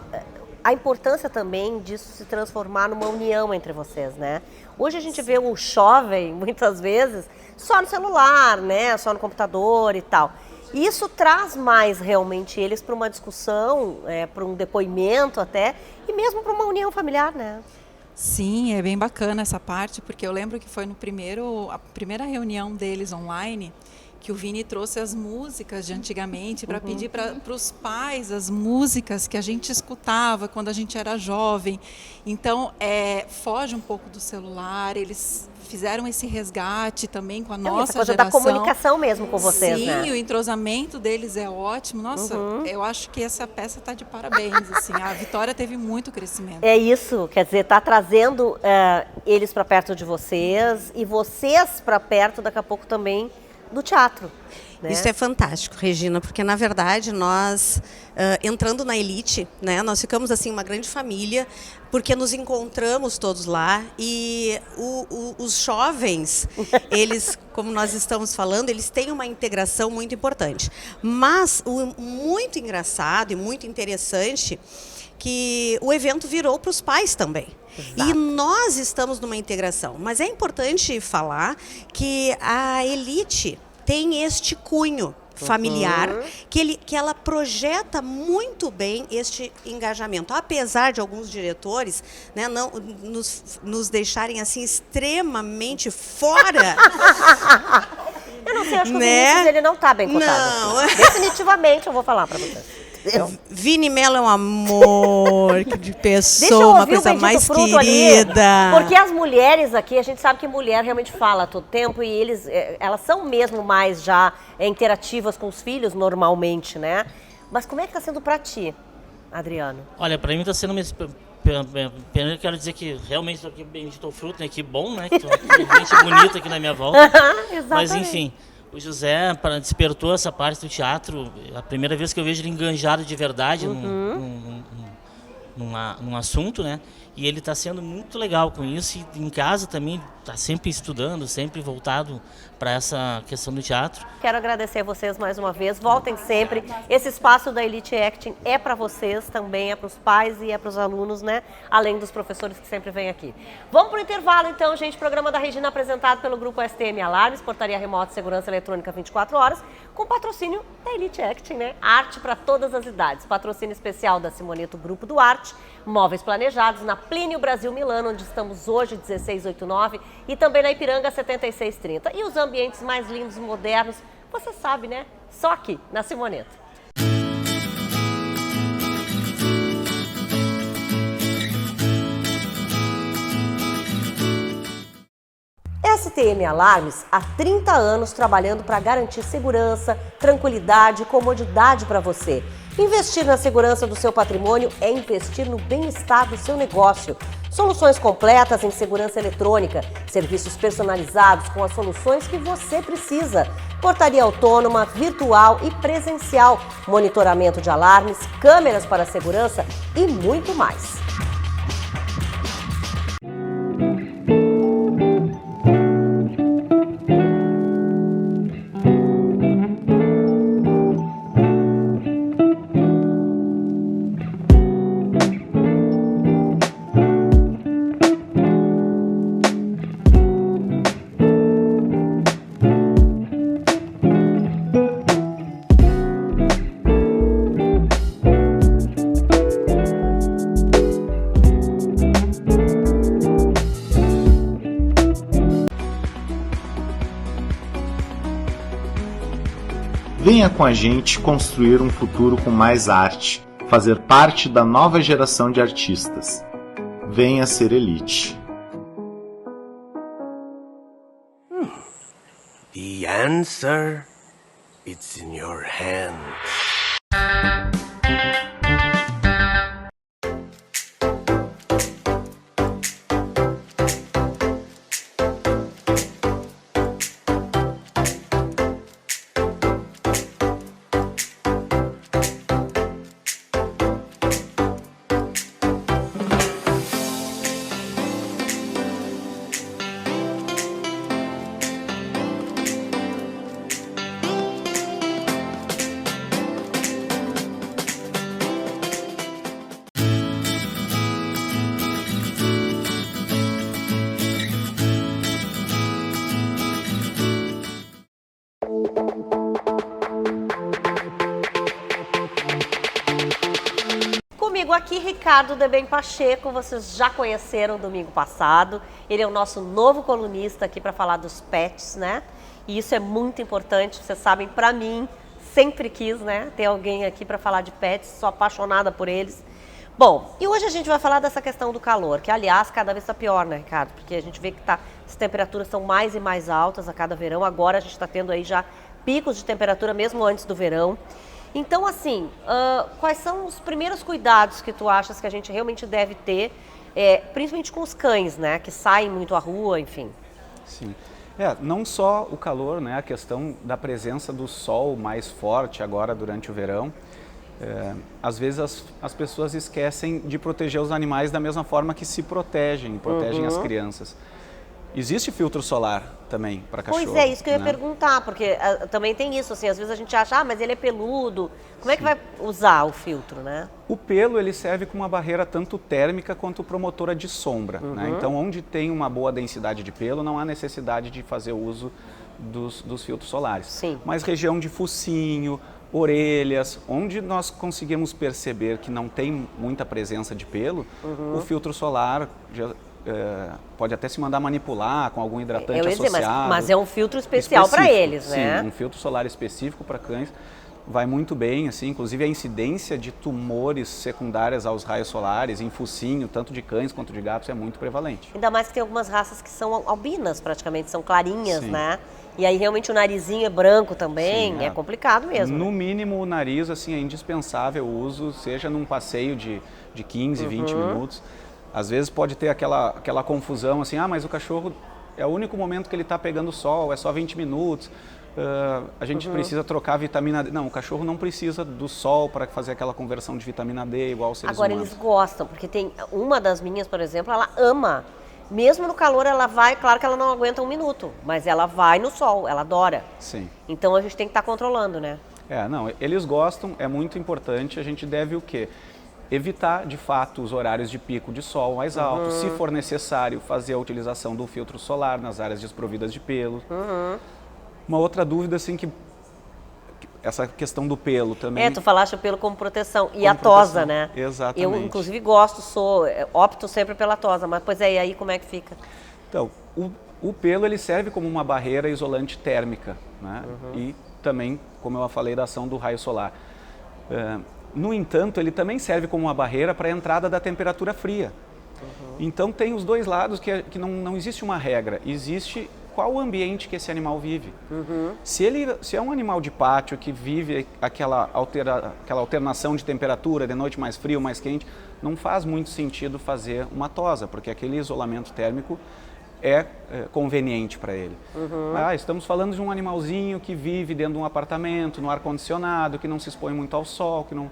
a importância também disso se transformar numa união entre vocês, né? Hoje a gente vê o jovem, muitas vezes, só no celular, né? Só no computador e tal. E isso traz mais realmente eles para uma discussão, para um depoimento até, e mesmo para uma união familiar, né? Sim, é bem bacana essa parte, porque eu lembro que foi a primeira reunião deles online, que o Vini trouxe as músicas de antigamente para pedir para os pais as músicas que a gente escutava quando a gente era jovem. Então, foge um pouco do celular, eles fizeram esse resgate também com a nossa coisa geração. Da comunicação mesmo com vocês, Sim, né? o entrosamento deles é ótimo. Nossa, eu acho que essa peça está de parabéns. Assim, a Vitória teve muito crescimento. É isso, quer dizer, está trazendo eles para perto de vocês e vocês para perto, daqui a pouco também, do teatro. Né? Isso é fantástico, Regina, porque na verdade nós, entrando na Elite, né, nós ficamos assim uma grande família, porque nos encontramos todos lá e os jovens, eles, como nós estamos falando, eles têm uma integração muito importante. Mas o muito engraçado e muito interessante que o evento virou para os pais também. Exato. E nós estamos numa integração. Mas é importante falar que a Elite tem este cunho familiar, que ela projeta muito bem este engajamento. Apesar de alguns diretores, né, não nos deixarem assim extremamente fora. Eu não sei, acho que o Vinícius, ele não está bem cotado. Não. Assim. Definitivamente eu vou falar para você. Vini Mello é um amor de pessoa, uma coisa mais querida. Ali, porque as mulheres aqui, a gente sabe que mulher realmente fala a todo tempo e elas são mesmo mais já interativas com os filhos normalmente, né? Mas como é que está sendo para ti, Adriano? Olha, para mim está sendo primeiro eu quero dizer que realmente estou aqui bendito ao fruto, né? Que bom, né? Que tem gente bonita aqui na minha volta. Mas enfim. O José despertou essa parte do teatro, a primeira vez que eu vejo ele enganjado de verdade num assunto, né? E ele está sendo muito legal com isso e em casa também está sempre estudando, sempre voltado para essa questão do teatro. Quero agradecer a vocês mais uma vez, voltem sempre. Esse espaço da Elite Acting é para vocês também, é para os pais e é para os alunos, né? Além dos professores que sempre vêm aqui. Vamos para o intervalo então, gente. Programa da Regina apresentado pelo Grupo STM Alarmes, Portaria Remota e Segurança Eletrônica 24 horas, com patrocínio da Elite Acting, né? Arte para todas as idades. Patrocínio especial da Simoneto Grupo do Arte, móveis planejados na Plínio Brasil Milano, onde estamos hoje, 1689, e também na Ipiranga 7630. E os ambientes mais lindos e modernos, você sabe, né? Só aqui, na Simoneto. STM Alarmes, há 30 anos trabalhando para garantir segurança, tranquilidade e comodidade para você. Investir na segurança do seu patrimônio é investir no bem-estar do seu negócio. Soluções completas em segurança eletrônica, serviços personalizados com as soluções que você precisa. Portaria autônoma, virtual e presencial, monitoramento de alarmes, câmeras para segurança e muito mais. Venha com a gente construir um futuro com mais arte, fazer parte da nova geração de artistas. Venha ser Elite. The answer, it's in your hands. Comigo aqui, Ricardo Debem Pacheco, vocês já conheceram domingo passado. Ele é o nosso novo colunista aqui para falar dos pets, né? E isso é muito importante, vocês sabem, para mim, sempre quis, né, ter alguém aqui para falar de pets, sou apaixonada por eles. Bom, e hoje a gente vai falar dessa questão do calor, que aliás cada vez está pior, né, Ricardo? Porque a gente vê que as temperaturas estão mais e mais altas a cada verão. Agora a gente está tendo aí já picos de temperatura mesmo antes do verão. Então, assim, quais são os primeiros cuidados que tu achas que a gente realmente deve ter, principalmente com os cães, né, que saem muito à rua, enfim? Sim. Não só o calor, né, a questão da presença do sol mais forte agora durante o verão. Às vezes as pessoas esquecem de proteger os animais da mesma forma que se protegem as crianças. Existe filtro solar também para cachorro. Pois é, isso que eu ia perguntar, porque também tem isso, assim, às vezes a gente acha, mas ele é peludo, como é que vai usar o filtro, né? O pelo, ele serve como uma barreira tanto térmica quanto promotora de sombra, né? Então, onde tem uma boa densidade de pelo, não há necessidade de fazer uso dos filtros solares. Sim. Mas região de focinho, orelhas, onde nós conseguimos perceber que não tem muita presença de pelo, o filtro solar pode até se mandar manipular com algum hidratante associado. Mas é um filtro especial para eles, né? Sim, um filtro solar específico para cães vai muito bem, assim, inclusive a incidência de tumores secundários aos raios solares em focinho, tanto de cães quanto de gatos, é muito prevalente. Ainda mais que tem algumas raças que são albinas praticamente, são clarinhas, né? E aí realmente o narizinho é branco também, é complicado mesmo. No mínimo o nariz, assim, é indispensável o uso, seja num passeio de 15, 20 minutos. Às vezes pode ter aquela confusão, assim, mas o cachorro é o único momento que ele está pegando sol, é só 20 minutos, a gente precisa trocar a vitamina D. Não, o cachorro não precisa do sol para fazer aquela conversão de vitamina D igual os seres humanos. Agora eles gostam, porque tem uma das minhas, por exemplo, ela ama. Mesmo no calor ela vai, claro que ela não aguenta um minuto, mas ela vai no sol, ela adora. Sim. Então a gente tem que estar controlando, né? Não, eles gostam, é muito importante, a gente deve o quê? Evitar, de fato, os horários de pico de sol mais altos, se for necessário, fazer a utilização do filtro solar nas áreas desprovidas de pelo. Uma outra dúvida, assim, que essa questão do pelo também. Tu falaste o pelo como proteção. E a tosa, né? Exatamente. Eu, inclusive, opto sempre pela tosa, mas pois e aí como é que fica? Então, o pelo, ele serve como uma barreira isolante térmica, né? E também, como eu falei, da ação do raio solar. No entanto, ele também serve como uma barreira para a entrada da temperatura fria. Então, tem os dois lados que não existe uma regra, existe qual o ambiente que esse animal vive. Se é um animal de pátio que vive aquela alternação de temperatura, de noite mais frio, mais quente, não faz muito sentido fazer uma tosa, porque aquele isolamento térmico é conveniente para ele. Estamos falando de um animalzinho que vive dentro de um apartamento, no ar-condicionado, que não se expõe muito ao sol, que não...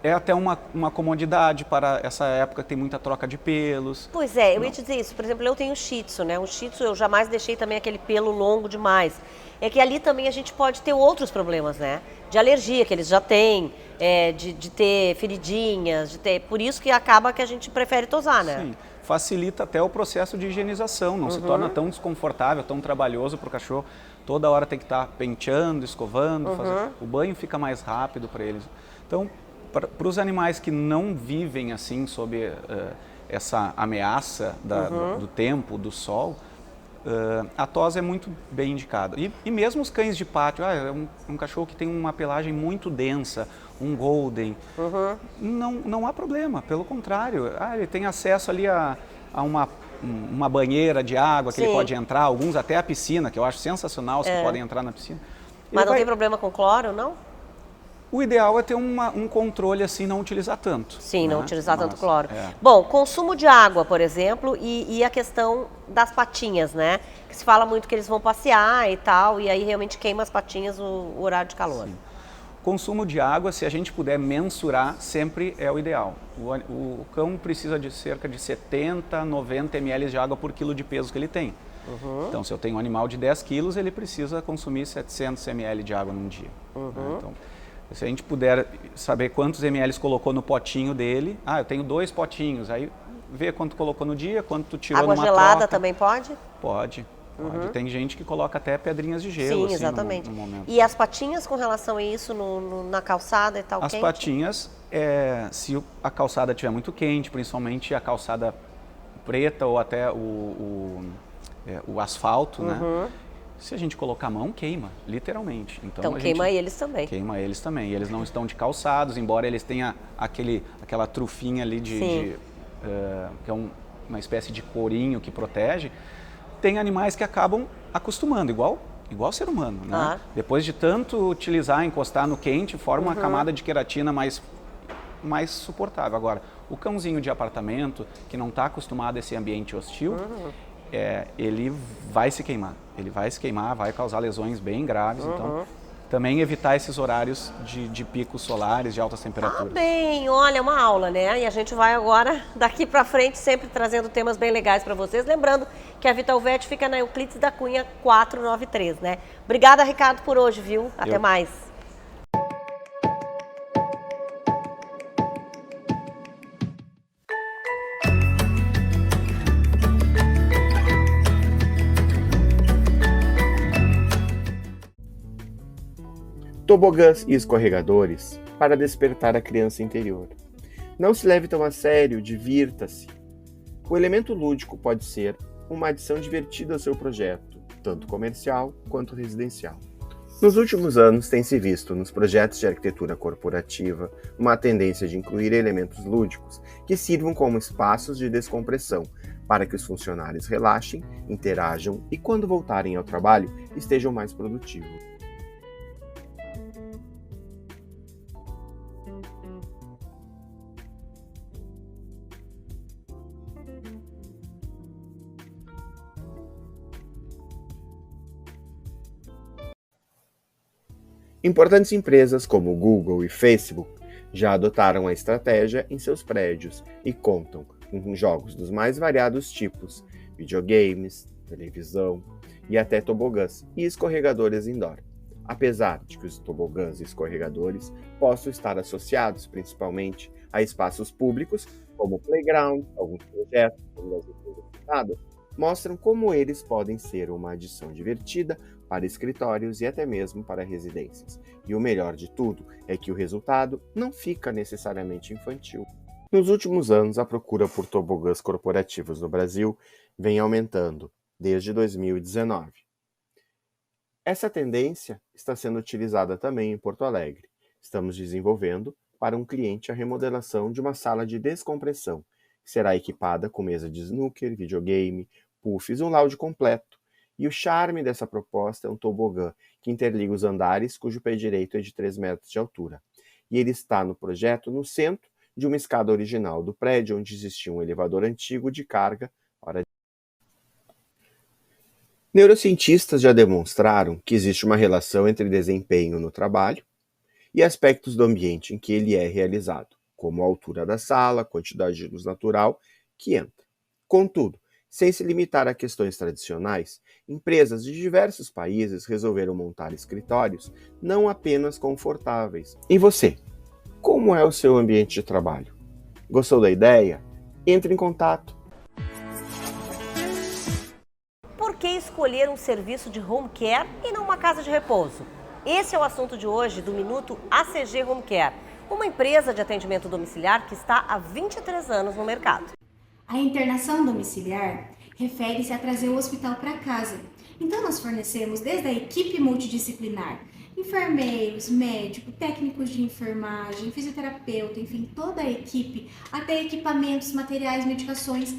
É até uma comodidade para essa época que tem muita troca de pelos. Pois é, eu ia te dizer isso. Por exemplo, eu tenho Shih Tzu, né? O Shih Tzu eu jamais deixei também aquele pelo longo demais. É que ali também a gente pode ter outros problemas, né? De alergia, que eles já têm, de ter feridinhas, por isso que acaba que a gente prefere tosar, né? Sim, facilita até o processo de higienização, não se torna tão desconfortável, tão trabalhoso para o cachorro. Toda hora tem que estar penteando, escovando, o banho fica mais rápido para eles. Então, para os animais que não vivem assim sob essa ameaça do tempo, do sol, a tosa é muito bem indicada. E mesmo os cães de pátio, é um cachorro que tem uma pelagem muito densa, um golden, não há problema, pelo contrário. Ele tem acesso ali a uma banheira de água que ele pode entrar, alguns até a piscina, que eu acho sensacional, que podem entrar na piscina. Mas não tem problema com cloro, não? O ideal é ter um controle assim, não utilizar tanto. Sim, não utilizar tanto cloro. Bom, consumo de água, por exemplo, e a questão das patinhas, né? Que se fala muito que eles vão passear e tal, e aí realmente queima as patinhas o horário de calor. Sim. Consumo de água, se a gente puder mensurar, sempre é o ideal. O cão precisa de cerca de 70, 90 ml de água por quilo de peso que ele tem. Então, se eu tenho um animal de 10 quilos, ele precisa consumir 700 ml de água num dia. Então, se a gente puder saber quantos ml colocou no potinho dele, eu tenho 2 potinhos, aí vê quanto colocou no dia, quanto tu tirou numa troca. Água gelada também pode? Pode. Tem gente que coloca até pedrinhas de gelo. Sim, assim, exatamente. no momento. E as patinhas com relação a isso na calçada e tal? As quente? patinhas, se a calçada estiver muito quente, principalmente a calçada preta ou até o asfalto, né? Se a gente colocar a mão, queima, literalmente. Então queima eles também. Queima eles também. E eles não estão de calçados, embora eles tenham aquela trufinha ali que é uma espécie de corinho que protege. Tem animais que acabam acostumando, igual ser humano, né? Depois de tanto utilizar, encostar no quente, forma uma camada de queratina mais suportável. Agora, o cãozinho de apartamento, que não está acostumado a esse ambiente hostil, ele vai se queimar. Ele vai se queimar, vai causar lesões bem graves. Então, também evitar esses horários de picos solares, de altas temperaturas. Bem, olha, uma aula, né? E a gente vai agora, daqui pra frente, sempre trazendo temas bem legais para vocês. Lembrando que a Vitalvet fica na Euclides da Cunha 493, né? Obrigada, Ricardo, por hoje, viu? Até mais. Tobogãs e escorregadores para despertar a criança interior. Não se leve tão a sério, divirta-se. O elemento lúdico pode ser uma adição divertida ao seu projeto, tanto comercial quanto residencial. Nos últimos anos, tem-se visto nos projetos de arquitetura corporativa uma tendência de incluir elementos lúdicos que sirvam como espaços de descompressão para que os funcionários relaxem, interajam e, quando voltarem ao trabalho, estejam mais produtivos. Importantes empresas como Google e Facebook já adotaram a estratégia em seus prédios e contam com jogos dos mais variados tipos, videogames, televisão e até tobogãs e escorregadores indoor. Apesar de que os tobogãs e escorregadores possam estar associados principalmente a espaços públicos, como playground, alguns projetos, como as empresas citadas, mostram como eles podem ser uma adição divertida para escritórios e até mesmo para residências. E o melhor de tudo é que o resultado não fica necessariamente infantil. Nos últimos anos, a procura por tobogãs corporativos no Brasil vem aumentando, desde 2019. Essa tendência está sendo utilizada também em Porto Alegre. Estamos desenvolvendo para um cliente a remodelação de uma sala de descompressão, que será equipada com mesa de snooker, videogame, puffs, um lounge completo. E o charme dessa proposta é um tobogã que interliga os andares, cujo pé direito é de 3 metros de altura. E ele está no projeto no centro de uma escada original do prédio, onde existia um elevador antigo de carga. Neurocientistas já demonstraram que existe uma relação entre desempenho no trabalho e aspectos do ambiente em que ele é realizado, como a altura da sala, a quantidade de luz natural que entra. Contudo, sem se limitar a questões tradicionais, empresas de diversos países resolveram montar escritórios não apenas confortáveis. E você? Como é o seu ambiente de trabalho? Gostou da ideia? Entre em contato. Por que escolher um serviço de home care e não uma casa de repouso? Esse é o assunto de hoje do Minuto ACG Home Care, uma empresa de atendimento domiciliar que está há 23 anos no mercado. A internação domiciliar refere-se a trazer o hospital para casa. Então nós fornecemos desde a equipe multidisciplinar, enfermeiros, médicos, técnicos de enfermagem, fisioterapeuta, enfim, toda a equipe, até equipamentos, materiais, medicações,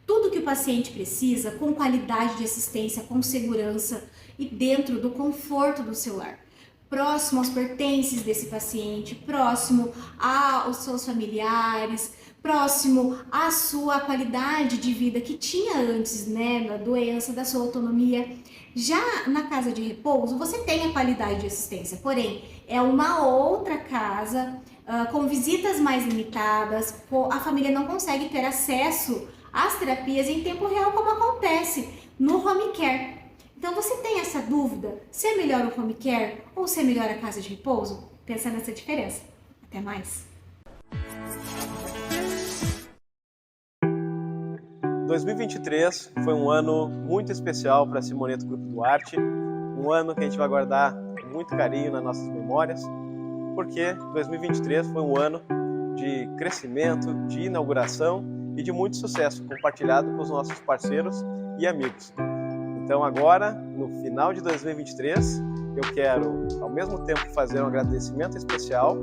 tudo que o paciente precisa com qualidade de assistência, com segurança e dentro do conforto do seu lar. Próximo aos pertences desse paciente, próximo aos seus familiares, próximo à sua qualidade de vida que tinha antes, né, da doença, da sua autonomia. Já na casa de repouso, você tem a qualidade de assistência, porém, é uma outra casa, com visitas mais limitadas, a família não consegue ter acesso às terapias em tempo real, como acontece no home care. Então, você tem essa dúvida, se é melhor o home care ou se é melhor a casa de repouso? Pensa nessa diferença. Até mais! 2023 foi um ano muito especial para a Simoneto Grupo Duarte, um ano que a gente vai guardar com muito carinho nas nossas memórias, porque 2023 foi um ano de crescimento, de inauguração e de muito sucesso compartilhado com os nossos parceiros e amigos. Então agora, no final de 2023, eu quero ao mesmo tempo fazer um agradecimento especial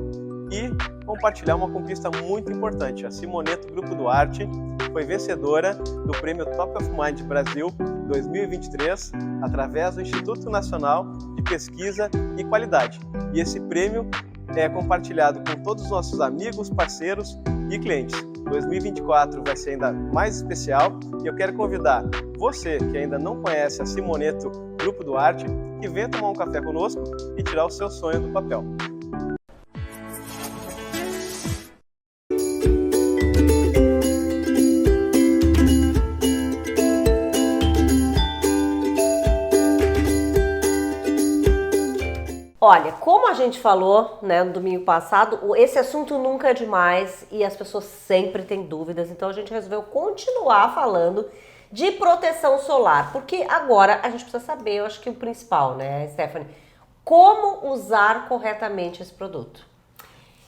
e compartilhar uma conquista muito importante. A Simoneto Grupo Duarte foi vencedora do Prêmio Top of Mind Brasil 2023 através do Instituto Nacional de Pesquisa e Qualidade. E esse prêmio é compartilhado com todos os nossos amigos, parceiros e clientes. 2024 vai ser ainda mais especial e eu quero convidar você que ainda não conhece a Simoneto Grupo Duarte que venha tomar um café conosco e tirar o seu sonho do papel. Olha, como a gente falou, né, no domingo passado, esse assunto nunca é demais e as pessoas sempre têm dúvidas, então a gente resolveu continuar falando de proteção solar, porque agora a gente precisa saber, eu acho que o principal, né, Stephanie, como usar corretamente esse produto.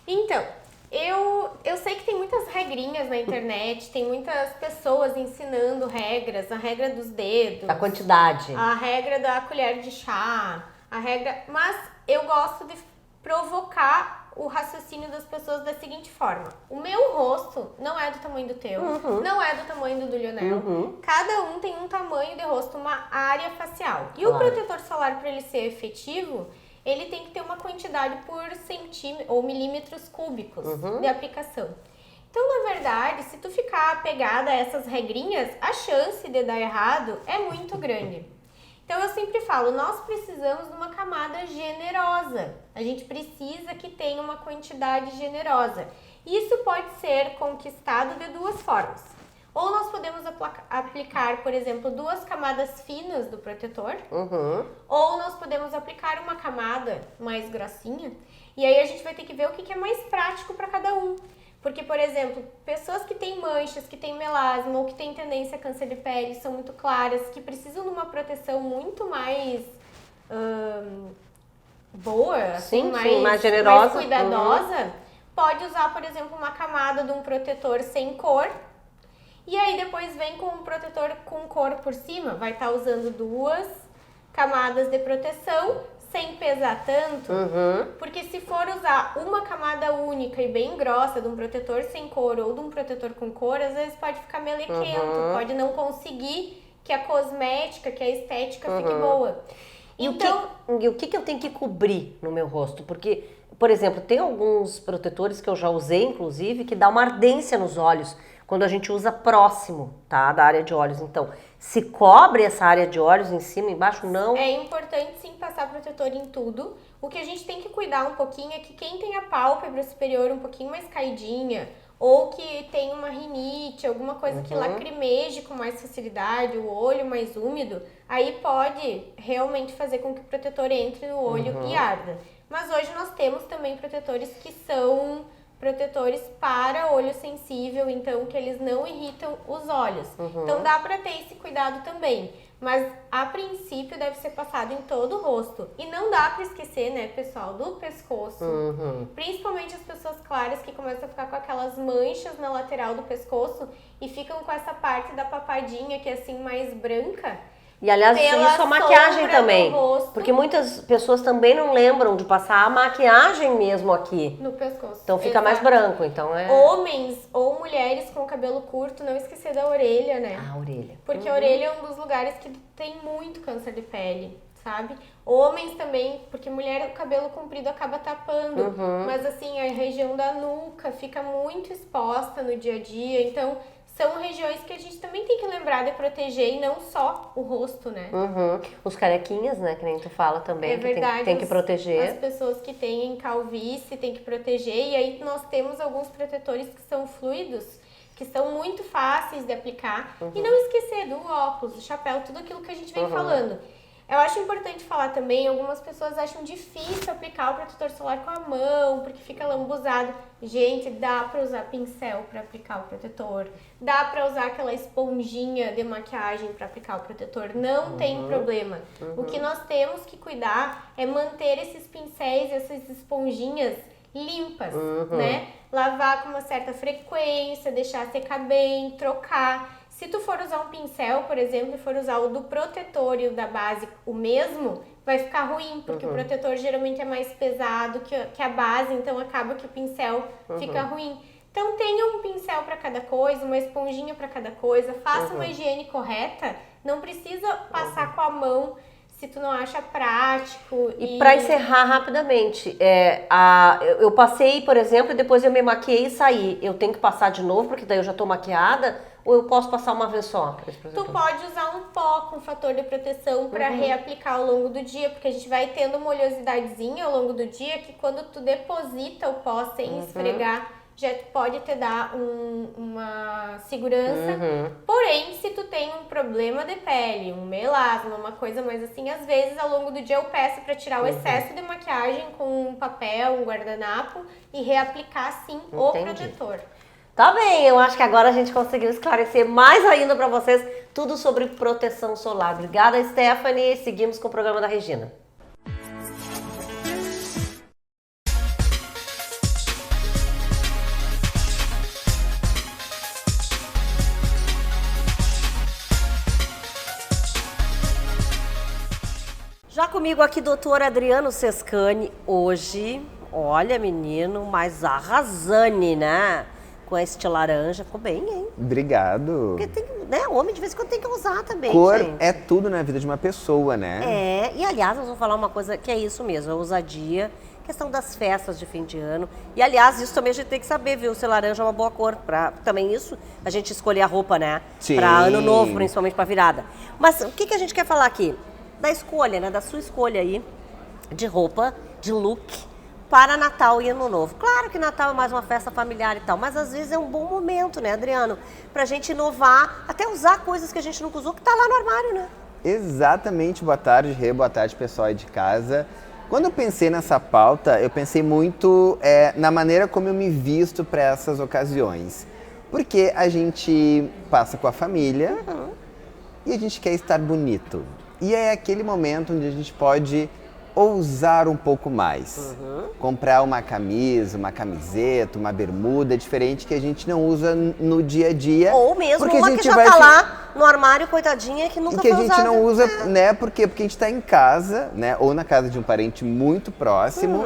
Então, eu sei que tem muitas regrinhas na internet, tem muitas pessoas ensinando regras, a regra dos dedos, a quantidade, a regra da colher de chá, a regra, mas eu gosto de provocar o raciocínio das pessoas da seguinte forma. O meu rosto não é do tamanho do teu, não é do tamanho do Lionel. Cada um tem um tamanho de rosto, uma área facial. E o protetor solar, para ele ser efetivo, ele tem que ter uma quantidade por centímetros ou milímetros cúbicos de aplicação. Então, na verdade, se tu ficar apegada a essas regrinhas, a chance de dar errado é muito grande. Então, eu sempre falo, nós precisamos de uma camada generosa. A gente precisa que tenha uma quantidade generosa. Isso pode ser conquistado de duas formas. Ou nós podemos aplicar, por exemplo, 2 camadas finas do protetor. Ou nós podemos aplicar uma camada mais grossinha. E aí a gente vai ter que ver o que é mais prático para cada um. Porque, por exemplo, pessoas que têm manchas, que têm melasma ou que têm tendência a câncer de pele, são muito claras, que precisam de uma proteção muito mais boa, assim, mais generosa, mais cuidadosa, pode usar, por exemplo, uma camada de um protetor sem cor, e aí depois vem com um protetor com cor por cima, vai estar usando 2 camadas de proteção, sem pesar tanto, porque se for usar uma camada única e bem grossa de um protetor sem cor ou de um protetor com cor, às vezes pode ficar melequento, pode não conseguir que a cosmética, que a estética fique boa. E então, o que eu tenho que cobrir no meu rosto? Porque, por exemplo, tem alguns protetores que eu já usei, inclusive, que dá uma ardência nos olhos quando a gente usa próximo, tá, da área de olhos. Então, se cobre essa área de olhos em cima, embaixo, não? É importante sim passar protetor em tudo. O que a gente tem que cuidar um pouquinho é que quem tem a pálpebra superior um pouquinho mais caidinha, ou que tem uma rinite, alguma coisa que lacrimeje com mais facilidade, o olho mais úmido, aí pode realmente fazer com que o protetor entre no olho e arda. Mas hoje nós temos também protetores que são protetores para olho sensível, então que eles não irritam os olhos. Então dá para ter esse cuidado também, mas a princípio deve ser passado em todo o rosto. E não dá para esquecer, né, pessoal, do pescoço. Principalmente as pessoas claras que começam a ficar com aquelas manchas na lateral do pescoço e ficam com essa parte da papadinha que é assim mais branca. E aliás, isso é maquiagem também, porque muitas pessoas também não lembram de passar a maquiagem mesmo aqui. No pescoço. Então fica mais branco, então é... Homens ou mulheres com cabelo curto, não esquecer da orelha, né? A orelha. Porque a orelha é um dos lugares que tem muito câncer de pele, sabe? Homens também, porque mulher, o cabelo comprido acaba tapando, mas assim, a região da nuca fica muito exposta no dia a dia, então... São regiões que a gente também tem que lembrar de proteger e não só o rosto, né? Os carequinhas, né? Que nem tu fala também, é verdade, que tem que proteger. As pessoas que têm calvície tem que proteger. E aí nós temos alguns protetores que são fluidos, que são muito fáceis de aplicar. E não esquecer do óculos, do chapéu, tudo aquilo que a gente vem falando. Eu acho importante falar também, algumas pessoas acham difícil aplicar o protetor solar com a mão, porque fica lambuzado. Gente, dá pra usar pincel pra aplicar o protetor, dá pra usar aquela esponjinha de maquiagem pra aplicar o protetor, não tem problema. O que nós temos que cuidar é manter esses pincéis, essas esponjinhas limpas, né? Lavar com uma certa frequência, deixar secar bem, trocar. Se tu for usar um pincel, por exemplo, e for usar o do protetor e o da base o mesmo, vai ficar ruim, porque o protetor geralmente é mais pesado que a base, então acaba que o pincel fica ruim. Então tenha um pincel para cada coisa, uma esponjinha para cada coisa, faça uma higiene correta, não precisa passar com a mão se tu não acha prático. E para encerrar rapidamente, eu passei, por exemplo, e depois eu me maquiei e saí. Eu tenho que passar de novo, porque daí eu já tô maquiada? Ou eu posso passar uma vez só? Tu pode usar um pó com fator de proteção para reaplicar ao longo do dia, porque a gente vai tendo uma oleosidadezinha ao longo do dia que quando tu deposita o pó sem esfregar, já pode te dar uma segurança. Porém, se tu tem um problema de pele, um melasma, uma coisa mais assim, às vezes ao longo do dia eu peço para tirar o excesso de maquiagem com um papel, um guardanapo e reaplicar sim o protetor. Tá bem, eu acho que agora a gente conseguiu esclarecer mais ainda para vocês tudo sobre proteção solar. Obrigada, Stephanie. Seguimos com o programa da Regina. Já comigo aqui, doutor Adriano Sescani, hoje, olha menino, mas arrasane, né? Com este laranja, ficou bem, hein? Obrigado. Porque tem, né? Homem de vez em quando tem que usar também, Cor gente. é tudo na vida de uma pessoa, né? E aliás, nós vamos falar uma coisa que é isso mesmo, a ousadia, questão das festas de fim de ano. E aliás, isso também a gente tem que saber, viu? Se laranja é uma boa cor, pra também isso, a gente escolher a roupa, né? Sim. Pra ano novo, principalmente pra virada. Mas o que a gente quer falar aqui? Da escolha, né? Da sua escolha aí, de roupa, de look, para Natal e Ano Novo. Claro que Natal é mais uma festa familiar e tal, mas às vezes é um bom momento, né, Adriano? Pra gente inovar, até usar coisas que a gente nunca usou, que tá lá no armário, né? Exatamente. Boa tarde, Rê. Boa tarde, pessoal aí de casa. Quando eu pensei nessa pauta, eu pensei muito na maneira como eu me visto para essas ocasiões. Porque a gente passa com a família e a gente quer estar bonito. E é aquele momento onde a gente pode ousar um pouco mais. Comprar uma camisa, uma camiseta, uma bermuda diferente que a gente não usa no dia a dia. Ou mesmo porque uma a gente que já tá lá no armário, coitadinha, que nunca foi usada. E que a gente não usa, né? Por quê? Porque a gente tá em casa, né? Ou na casa de um parente muito próximo.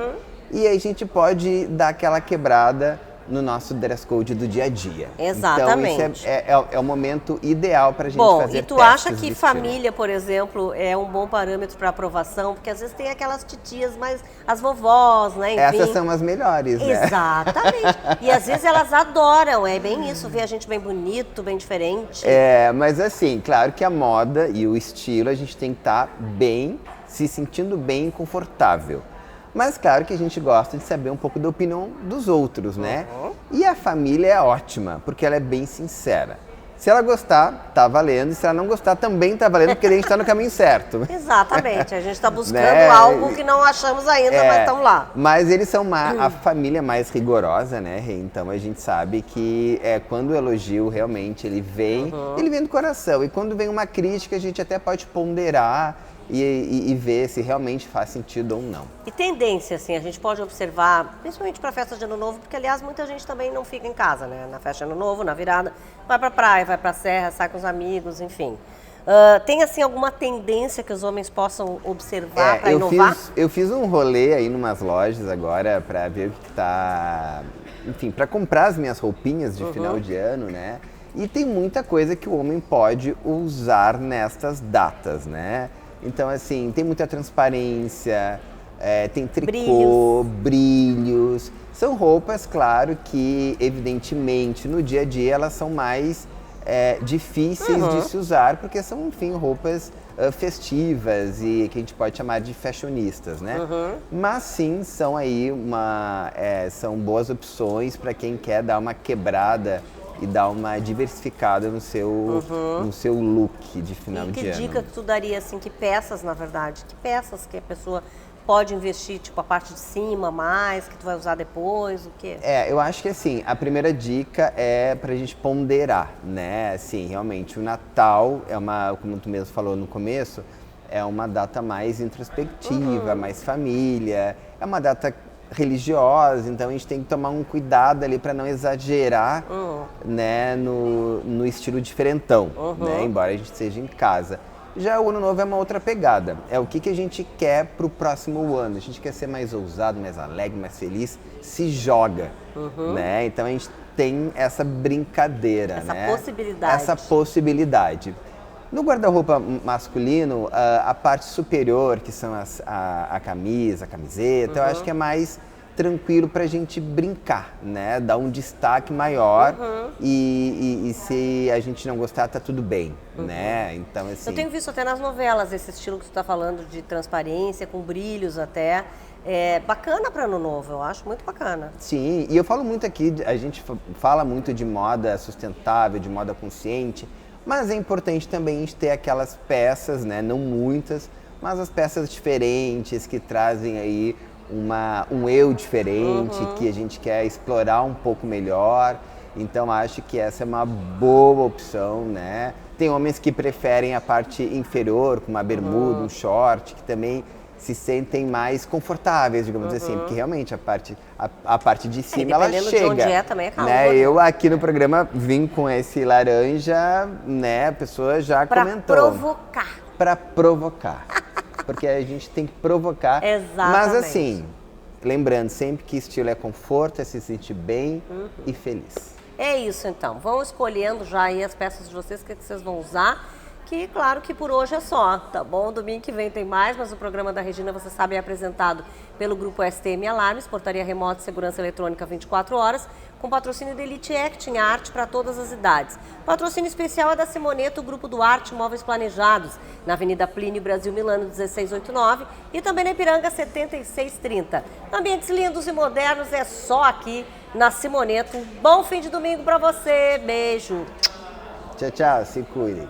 E aí a gente pode dar aquela quebrada no nosso dress code do dia a dia. Exatamente. Então, isso é o momento ideal pra gente fazer. E tu acha que família, por exemplo, é um bom parâmetro para aprovação? Porque às vezes tem aquelas titias, mas as vovós, né? Enfim. Essas são as melhores, né? Exatamente. E às vezes elas adoram, é bem isso, ver a gente bem bonito, bem diferente. Mas assim, claro que a moda e o estilo, a gente tem que estar bem, se sentindo bem e confortável. Mas claro que a gente gosta de saber um pouco da opinião dos outros, né? E a família é ótima, porque ela é bem sincera. Se ela gostar, tá valendo. E se ela não gostar, também tá valendo, porque a gente tá no caminho certo. Exatamente. A gente tá buscando algo que não achamos ainda, mas estão lá. Mas eles são a família mais rigorosa, né, Rê? Então a gente sabe que quando o elogio realmente ele vem do coração. E quando vem uma crítica, a gente até pode ponderar e ver se realmente faz sentido ou não. E tendência, assim, a gente pode observar, principalmente para a festa de Ano Novo, porque, aliás, muita gente também não fica em casa, né? Na festa de Ano Novo, na virada, vai pra praia, vai pra serra, sai com os amigos, enfim. Tem, assim, alguma tendência que os homens possam observar para inovar? Eu fiz um rolê aí numas lojas agora para ver o que tá... Enfim, para comprar as minhas roupinhas de final de ano, né? E tem muita coisa que o homem pode usar nestas datas, né? Então, assim, tem muita transparência, tem tricô, brilhos. São roupas, claro, que, evidentemente, no dia a dia elas são mais difíceis de se usar, porque são, enfim, roupas festivas e que a gente pode chamar de fashionistas, né? Mas, sim, são aí são boas opções para quem quer dar uma quebrada e dar uma diversificada no seu look de final de ano. E que dica que tu daria, assim, que peças, na verdade, que peças que a pessoa pode investir, tipo a parte de cima mais, que tu vai usar depois, o quê? Eu acho que assim, a primeira dica é pra gente ponderar, né? Assim, realmente, o Natal é como tu mesmo falou no começo, é uma data mais introspectiva, mais família, é uma data religiosa, então a gente tem que tomar um cuidado ali para não exagerar, né, no estilo diferentão, né? Embora a gente seja em casa. Já o Ano Novo é uma outra pegada. É o que a gente quer pro próximo ano. A gente quer ser mais ousado, mais alegre, mais feliz. Se joga, né? Então a gente tem essa brincadeira, né? Essa possibilidade. No guarda-roupa masculino, a parte superior, que são a camisa, a camiseta, eu acho que é mais tranquilo pra gente brincar, né? Dar um destaque maior e se a gente não gostar, tá tudo bem, né? Então, assim... Eu tenho visto até nas novelas esse estilo que tu tá falando de transparência, com brilhos até. É bacana para Ano Novo, eu acho muito bacana. Sim, e eu falo muito aqui, a gente fala muito de moda sustentável, de moda consciente, mas é importante também a gente ter aquelas peças, né? Não muitas, mas as peças diferentes que trazem aí um eu diferente, que a gente quer explorar um pouco melhor. Então acho que essa é uma boa opção, né? Tem homens que preferem a parte inferior, com uma bermuda, um short, que também se sentem mais confortáveis, digamos assim, porque realmente a parte de cima ela chega. Dependendo de onde é, também é calor. Né? Eu aqui no programa vim com esse laranja, né? A pessoa já comentou. Pra provocar. Porque a gente tem que provocar. Exatamente. Mas assim, lembrando sempre que estilo é conforto, é se sentir bem e feliz. É isso então. Vão escolhendo já aí as peças de vocês, o que vocês vão usar. Que claro que por hoje é só, tá bom? Domingo que vem tem mais, mas o programa da Regina, você sabe, é apresentado pelo grupo STM Alarmes, Portaria Remota e Segurança Eletrônica 24 horas, com patrocínio da Elite Acting, a arte para todas as idades. Patrocínio especial é da Simoneto, Grupo Duarte Móveis Planejados, na Avenida Plínio Brasil Milano 1689 e também na Ipiranga 7630. Ambientes lindos e modernos é só aqui na Simoneto. Bom fim de domingo para você, beijo! Tchau, tchau, se cuidem.